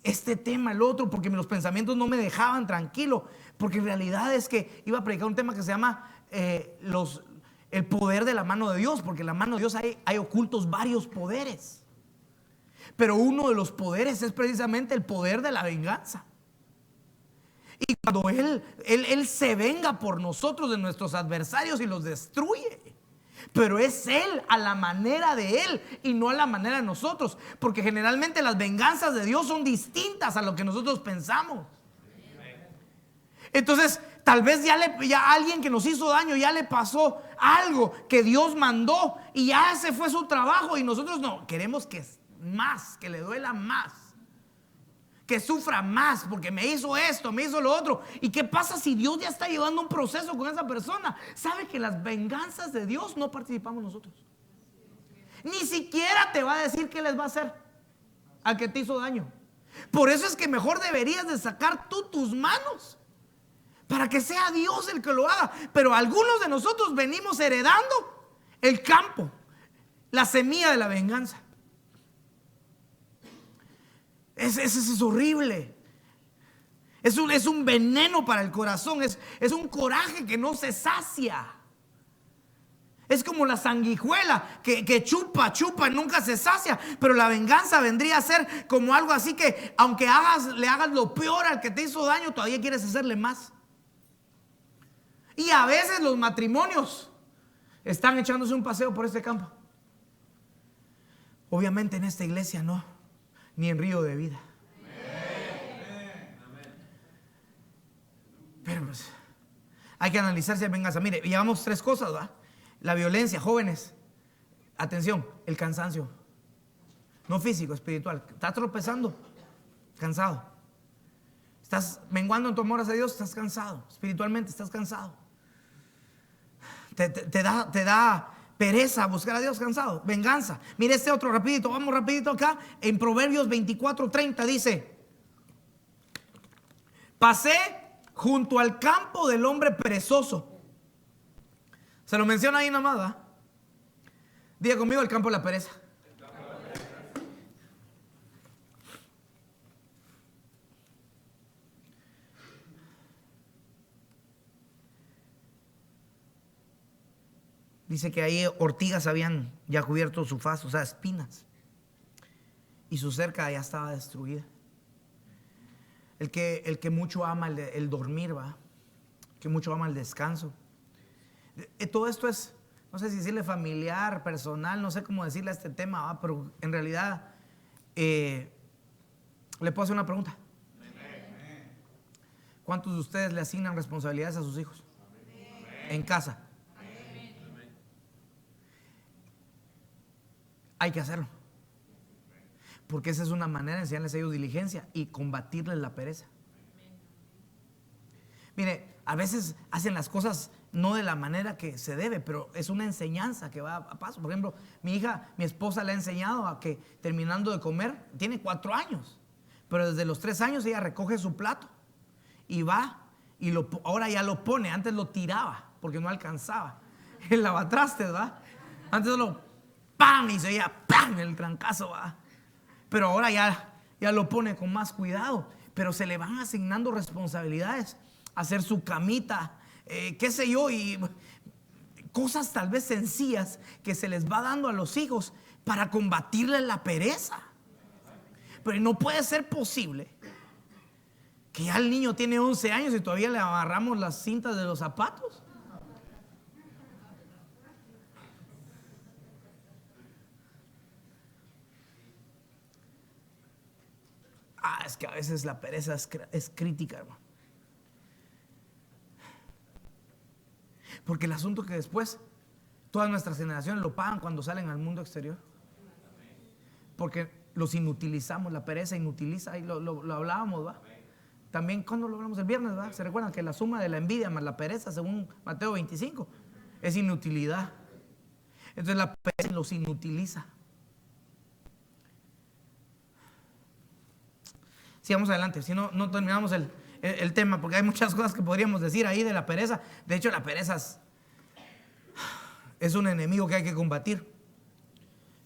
este tema, el otro, porque los pensamientos no me dejaban tranquilo. Porque en realidad es que iba a predicar un tema que se llama el poder de la mano de Dios. Porque en la mano de Dios hay ocultos varios poderes. Pero uno de los poderes es precisamente el poder de la venganza. Y cuando él se venga por nosotros de nuestros adversarios y los destruye. Pero es Él a la manera de Él y no a la manera de nosotros, porque generalmente las venganzas de Dios son distintas a lo que nosotros pensamos. Entonces tal vez ya alguien que nos hizo daño ya le pasó algo que Dios mandó y ya ese fue su trabajo, y nosotros no queremos que más, que le duela más, que sufra más porque me hizo esto, me hizo lo otro. ¿Y qué pasa si Dios ya está llevando un proceso con esa persona? Sabe que las venganzas de Dios no participamos nosotros. Ni siquiera te va a decir qué les va a hacer al que te hizo daño. Por eso es que mejor deberías de sacar tú tus manos para que sea Dios el que lo haga. Pero algunos de nosotros venimos heredando el campo, la semilla de la venganza. Es horrible. Es un veneno para el corazón. Es un coraje que no se sacia. Es como la sanguijuela que chupa, nunca se sacia. Pero la venganza vendría a ser como algo así que aunque le hagas lo peor al que te hizo daño, todavía quieres hacerle más. Y a veces los matrimonios están echándose un paseo por este campo. Obviamente en esta iglesia no, ni en Río de Vida. Pero pues, hay que analizar si hay venganza. Mire, llevamos 3 cosas, ¿verdad? La violencia, jóvenes. Atención, el cansancio. No físico, espiritual. Estás tropezando, cansado. Estás menguando en tu amor hacia Dios, estás cansado. Espiritualmente estás cansado. Te da pereza buscar a Dios, cansado. Venganza. Mire este otro rapidito, vamos rapidito acá. En Proverbios 24:30 dice: pasé junto al campo del hombre perezoso. Se lo menciona ahí nomás, ¿verdad? Diga conmigo: el campo de la pereza. Dice que ahí ortigas habían ya cubierto su faz, o sea, espinas. Y su cerca ya estaba destruida. El que mucho ama el dormir, va. Que mucho ama el descanso. Todo esto es, no sé si decirle familiar, personal, no sé cómo decirle a este tema, va, pero en realidad le puedo hacer una pregunta. ¿Cuántos de ustedes le asignan responsabilidades a sus hijos en casa? Hay que hacerlo, porque esa es una manera de enseñarles a ellos diligencia y combatirles la pereza. Mire, a veces hacen las cosas no de la manera que se debe, pero es una enseñanza que va a paso. Por ejemplo, mi esposa le ha enseñado a que terminando de comer, tiene 4 años, pero desde los 3 años ella recoge su plato y va y ahora ya lo pone. Antes lo tiraba porque no alcanzaba el lavatrastes, ¿verdad? Antes solo ¡pam! Y se oía ¡pam! El trancazo, ¿va? Pero ahora ya lo pone con más cuidado. Pero se le van asignando responsabilidades: hacer su camita, qué sé yo, y cosas tal vez sencillas que se les va dando a los hijos para combatirle la pereza. Pero no puede ser posible que ya el niño tiene 11 años y todavía le agarramos las cintas de los zapatos. Es que a veces la pereza es crítica, hermano. Porque el asunto es que después todas nuestras generaciones lo pagan cuando salen al mundo exterior. Porque los inutilizamos, la pereza inutiliza, y lo hablábamos, ¿va? También cuando lo hablamos el viernes, ¿va? Se recuerdan que la suma de la envidia más la pereza, según Mateo 25, es inutilidad. Entonces la pereza los inutiliza. Sigamos adelante, si no terminamos el tema, porque hay muchas cosas que podríamos decir ahí de la pereza. De hecho, la pereza es un enemigo que hay que combatir.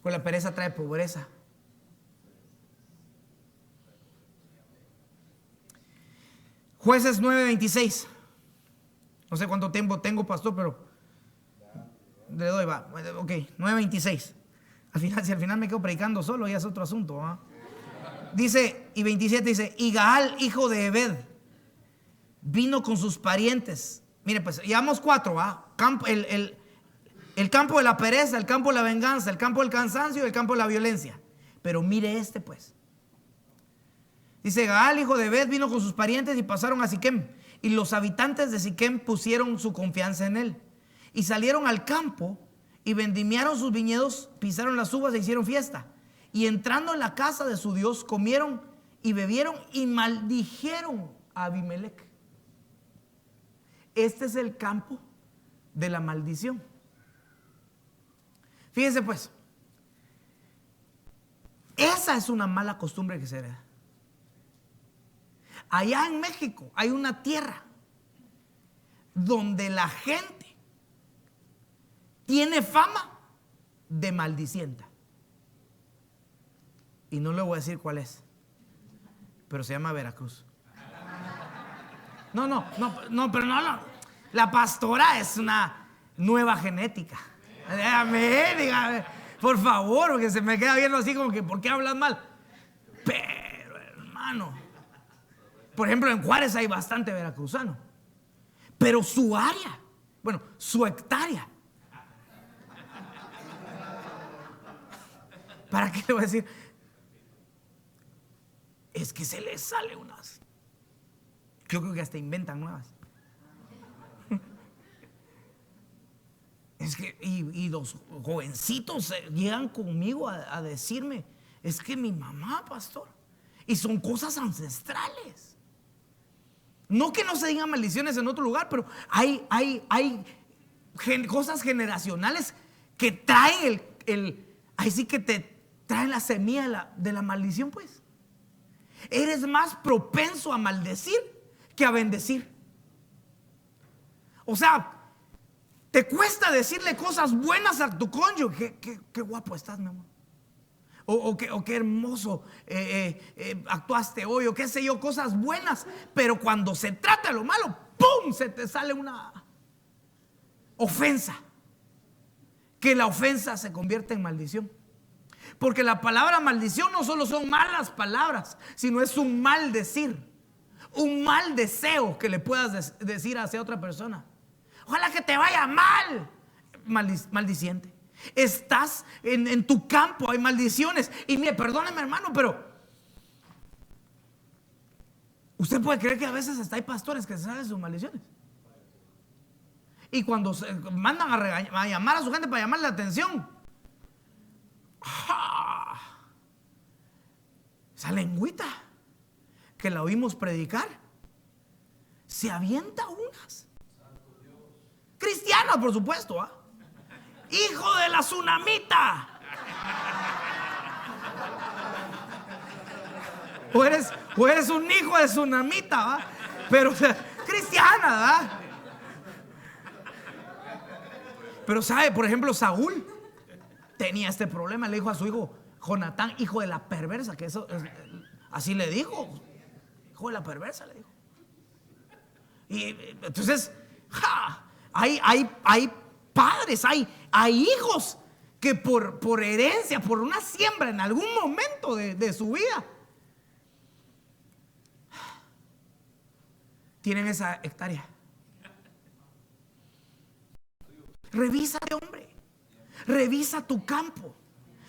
Pues la pereza trae pobreza. Jueces 9:26. No sé cuánto tiempo tengo, pastor, pero le doy, va. Ok, 9:26. Si al final me quedo predicando solo, ya es otro asunto, ¿ah? Dice, y 27 dice: y Gaal, hijo de Ebed, vino con sus parientes. Mire, pues llevamos 4, ¿va? El campo de la pereza, el campo de la venganza, el campo del cansancio y el campo de la violencia. Pero mire este, pues. Dice: Gaal, hijo de Ebed, vino con sus parientes y pasaron a Siquem. Y los habitantes de Siquem pusieron su confianza en él. Y salieron al campo y vendimiaron sus viñedos, pisaron las uvas e hicieron fiesta. Y entrando en la casa de su Dios, comieron y bebieron y maldijeron a Abimelech. Este es el campo de la maldición. Fíjense pues, esa es una mala costumbre que se hereda. Allá en México hay una tierra donde la gente tiene fama de maldicienta. Y no le voy a decir cuál es, pero se llama Veracruz. No. La pastora es una nueva genética. Dígame, por favor, porque se me queda viendo así como que, ¿por qué hablas mal? Pero, hermano, por ejemplo, en Juárez hay bastante veracruzano, pero su área, bueno, su hectárea, ¿para qué le voy a decir? Es que se les sale unas. Yo creo que hasta inventan nuevas. Es que, y los jovencitos llegan conmigo a decirme: es que mi mamá, pastor, y son cosas ancestrales. No que no se digan maldiciones en otro lugar, pero hay cosas generacionales que traen ahí sí que te traen la semilla de la maldición, pues. Eres más propenso a maldecir que a bendecir. O sea, te cuesta decirle cosas buenas a tu cónyuge. Qué guapo estás, mi amor. O qué hermoso actuaste hoy, o qué sé yo, cosas buenas. Pero cuando se trata de lo malo, ¡pum!, se te sale una ofensa. Que la ofensa se convierte en maldición. Porque la palabra maldición no solo son malas palabras, sino es un mal decir, un mal deseo que le puedas decir hacia otra persona. Ojalá que te vaya mal. Maldiciente. Estás en tu campo, hay maldiciones. Y mire, perdóneme, hermano, pero usted puede creer que a veces hasta hay pastores que se saben sus maldiciones. Y cuando se mandan a llamar a su gente para llamarle la atención, esa lengüita que la oímos predicar se avienta unas. Cristiana, por supuesto, ¿ah? Hijo de la tsunamita. O eres un hijo de tsunamita, ¿va? Pero cristiana, ¿va? Pero sabe, por ejemplo, Saúl tenía este problema. Le dijo a su hijo Jonatán: hijo de la perversa, que eso así le dijo. Hijo de la perversa, le dijo. Y entonces, hay padres, hay hijos que por herencia, por una siembra en algún momento de su vida, tienen esa hectárea. Revísate, hombre. Revisa tu campo.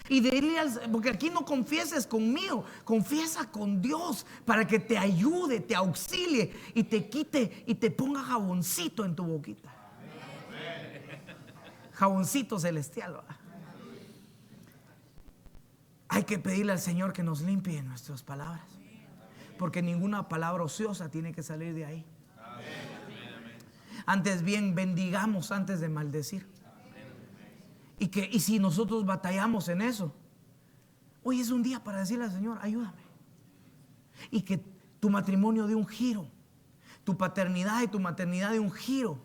Y dile porque aquí no confieses conmigo, confiesa con Dios para que te ayude, te auxilie y te quite y te ponga jaboncito en tu boquita. Jaboncito celestial, ¿verdad? Hay que pedirle al Señor que nos limpie nuestras palabras, porque ninguna palabra ociosa tiene que salir de ahí. Antes bien, bendigamos antes de maldecir. Y si nosotros batallamos en eso, hoy es un día para decirle al Señor: ayúdame. Y que tu matrimonio dé un giro, tu paternidad y tu maternidad dé un giro,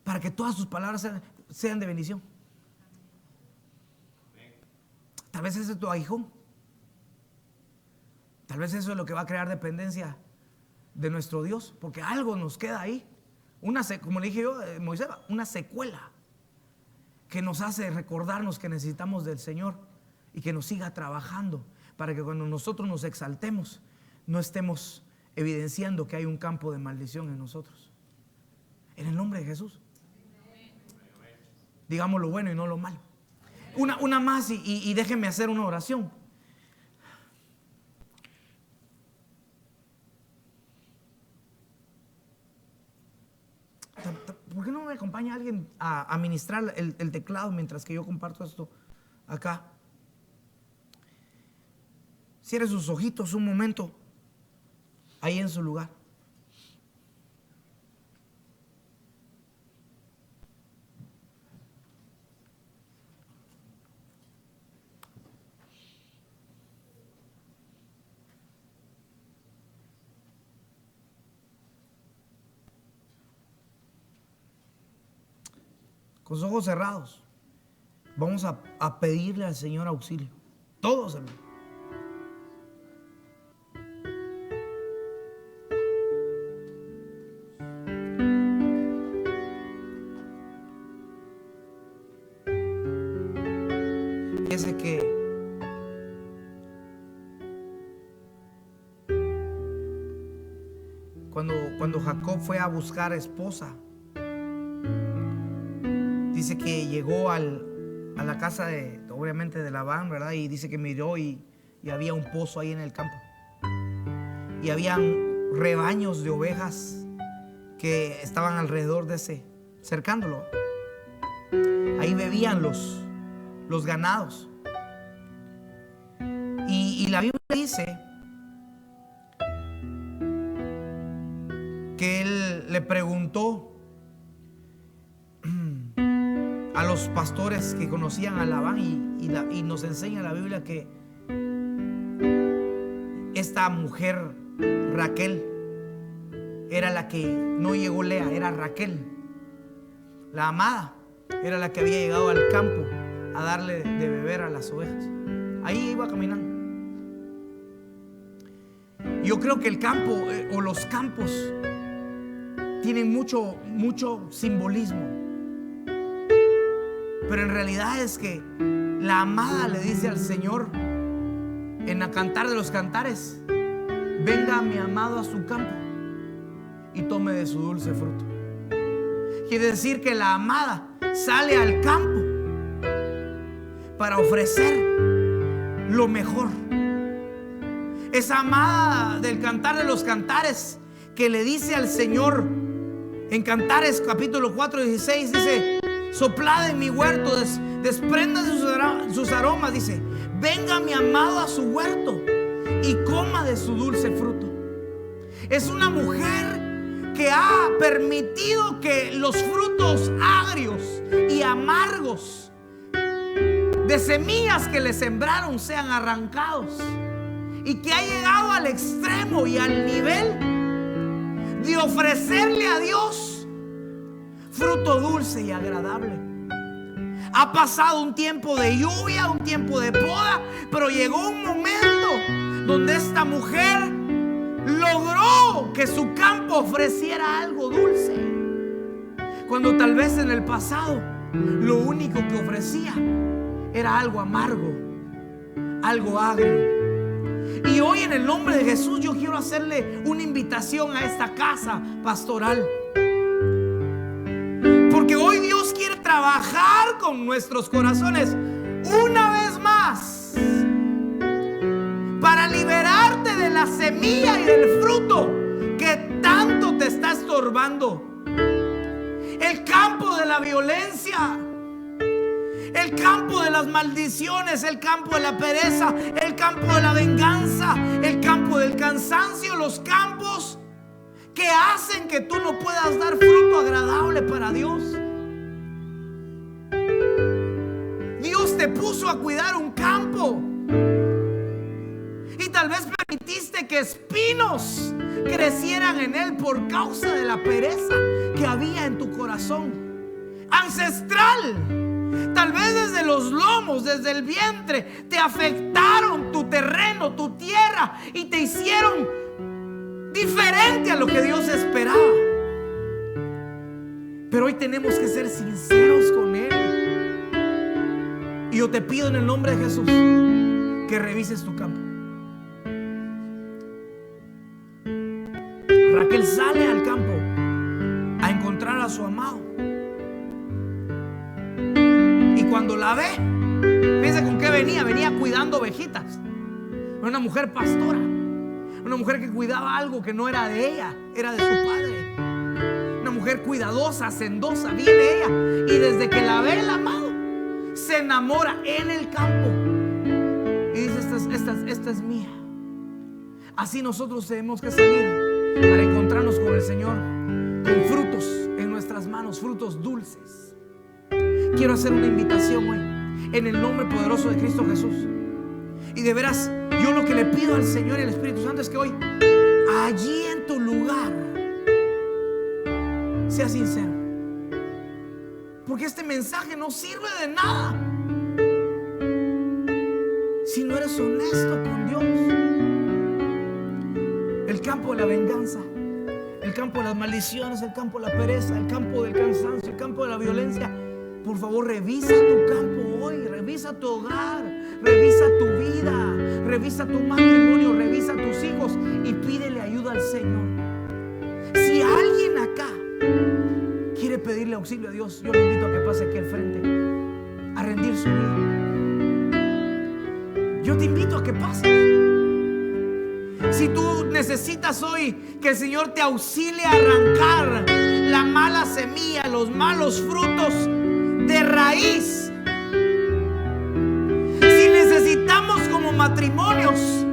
para que todas tus palabras sean de bendición. Tal vez ese es tu aguijón. Tal vez eso es lo que va a crear dependencia de nuestro Dios, porque algo nos queda ahí. Como le dije yo, Moisés, una secuela que nos hace recordarnos que necesitamos del Señor y que nos siga trabajando para que cuando nosotros nos exaltemos no estemos evidenciando que hay un campo de maldición en nosotros. En el nombre de Jesús. Digamos lo bueno y no lo malo. Una más y déjenme hacer una oración. ¿Por qué no me acompaña alguien a ministrar el teclado mientras que yo comparto esto acá? Cierre sus ojitos un momento ahí en su lugar. Con los ojos cerrados, vamos a pedirle al Señor auxilio. Todos, hermano. Fíjese que cuando Jacob fue a buscar esposa, dice que llegó a la casa obviamente de Labán, ¿verdad? Y dice que miró y había un pozo ahí en el campo. Y habían rebaños de ovejas que estaban alrededor de ese, cercándolo. Ahí bebían los ganados. Y la Biblia dice que él le preguntó a los pastores que conocían a Labán y nos enseña la Biblia que esta mujer Raquel era la que no llegó Lea, era Raquel, la amada, era la que había llegado al campo a darle de beber a las ovejas. Ahí iba caminando. Yo creo que el campo o los campos tienen mucho simbolismo. Pero en realidad es que la amada le dice al Señor en el Cantar de los Cantares: venga mi amado a su campo y tome de su dulce fruto. Quiere decir que la amada sale al campo para ofrecer lo mejor. Esa amada del Cantar de los Cantares que le dice al Señor en Cantares capítulo 4:16, dice: soplad en mi huerto, desprendan sus aromas. Dice: venga mi amado a su huerto y coma de su dulce fruto. Es una mujer que ha permitido que los frutos agrios y amargos de semillas que le sembraron sean arrancados, y que ha llegado al extremo y al nivel de ofrecerle a Dios fruto dulce y agradable. Ha pasado un tiempo de lluvia, un tiempo de poda, pero llegó un momento donde esta mujer logró que su campo ofreciera algo dulce, cuando tal vez en el pasado lo único que ofrecía era algo amargo, algo agrio. Y hoy, en el nombre de Jesús, yo quiero hacerle una invitación a esta casa pastoral, porque hoy Dios quiere trabajar con nuestros corazones una vez más para liberarte de la semilla y del fruto que tanto te está estorbando. El campo de la violencia, el campo de las maldiciones, el campo de la pereza, el campo de la venganza, el campo del cansancio, los campos que hacen que tú no puedas dar fruto agradable para Dios. Dios te puso a cuidar un campo y tal vez permitiste que espinos crecieran en él por causa de la pereza que había en tu corazón ancestral. Tal vez desde los lomos, desde el vientre, te afectaron tu terreno, tu tierra, y te hicieron diferente a lo que Dios esperaba. Pero hoy tenemos que ser sinceros con Él. Y yo te pido en el nombre de Jesús que revises tu campo. Raquel sale al campo a encontrar a su amado. Y cuando la ve, piensa con qué venía. Venía cuidando ovejitas. Era una mujer pastora, una mujer que cuidaba algo que no era de ella, era de su padre. Una mujer cuidadosa, hacendosa. Viene ella y desde que la ve el amado, se enamora en el campo y dice: esta es mía. Así nosotros tenemos que salir para encontrarnos con el Señor, con frutos en nuestras manos, frutos dulces. Quiero hacer una invitación hoy en el nombre poderoso de Cristo Jesús. Y de veras, yo lo que le pido al Señor y al Espíritu Santo es que hoy, allí en tu lugar, sea sincero, porque este mensaje no sirve de nada si no eres honesto con Dios. El campo de la venganza, el campo de las maldiciones, el campo de la pereza, el campo del cansancio, el campo de la violencia. Por favor, revisa tu campo hoy, revisa tu hogar, revisa tu vida, revisa tu matrimonio, revisa tus hijos y pídele ayuda al Señor. Si alguien acá quiere pedirle auxilio a Dios, yo le invito a que pase aquí al frente a rendir su vida. Yo te invito a que pases. Si tú necesitas hoy que el Señor te auxilie a arrancar la mala semilla, los malos frutos de raíz. Si necesitamos como matrimonios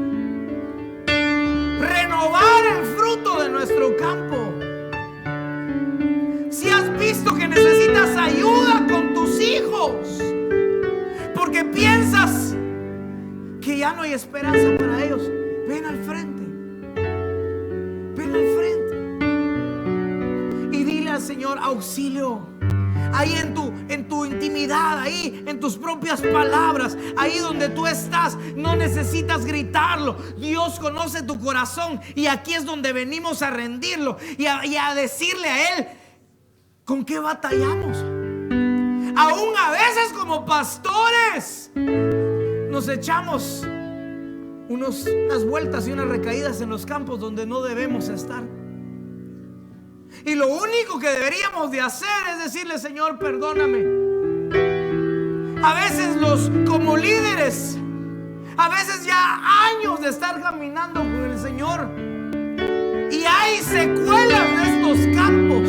renovar el fruto de nuestro campo. Si has visto que necesitas ayuda con tus hijos porque piensas que ya no hay esperanza para ellos, ven al frente. Ven al frente y dile al Señor: auxilio. Ahí en tu intimidad, ahí en tus propias palabras, ahí donde tú estás, no necesitas gritarlo. Dios conoce tu corazón y aquí es donde venimos a rendirlo y a decirle a Él con qué batallamos. Aún a veces como pastores nos echamos unas vueltas y unas recaídas en los campos donde no debemos estar. Y lo único que deberíamos de hacer es decirle: Señor, perdóname. A veces como líderes, a veces ya años de estar caminando con el Señor, y hay secuelas de estos campos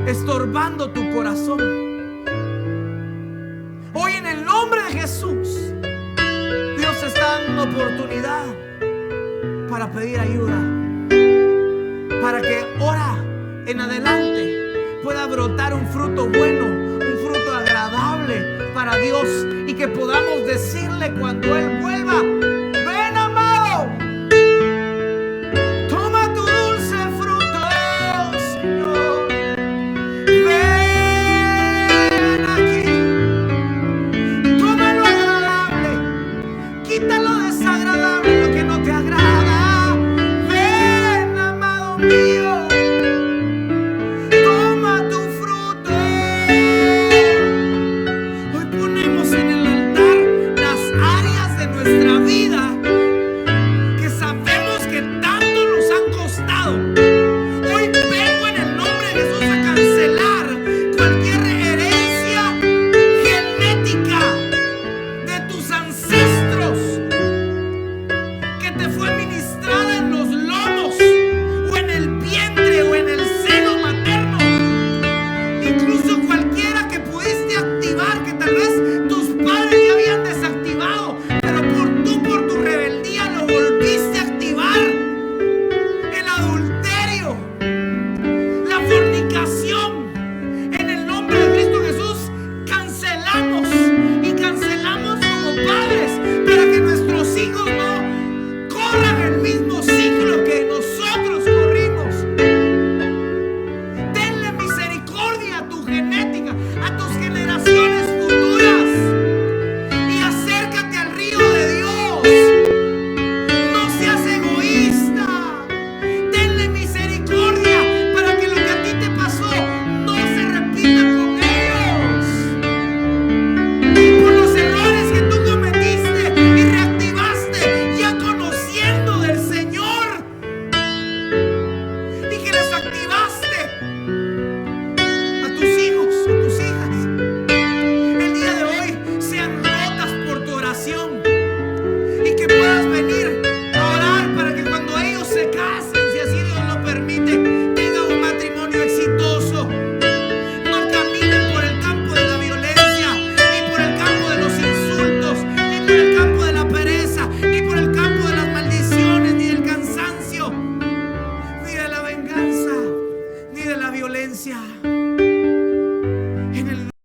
estorbando tu corazón. Hoy en el nombre de Jesús, Dios te está dando una oportunidad para pedir ayuda, para que ahora en adelante pueda brotar un fruto bueno, un fruto agradable para Dios, y que podamos decirle cuando Él vuelva: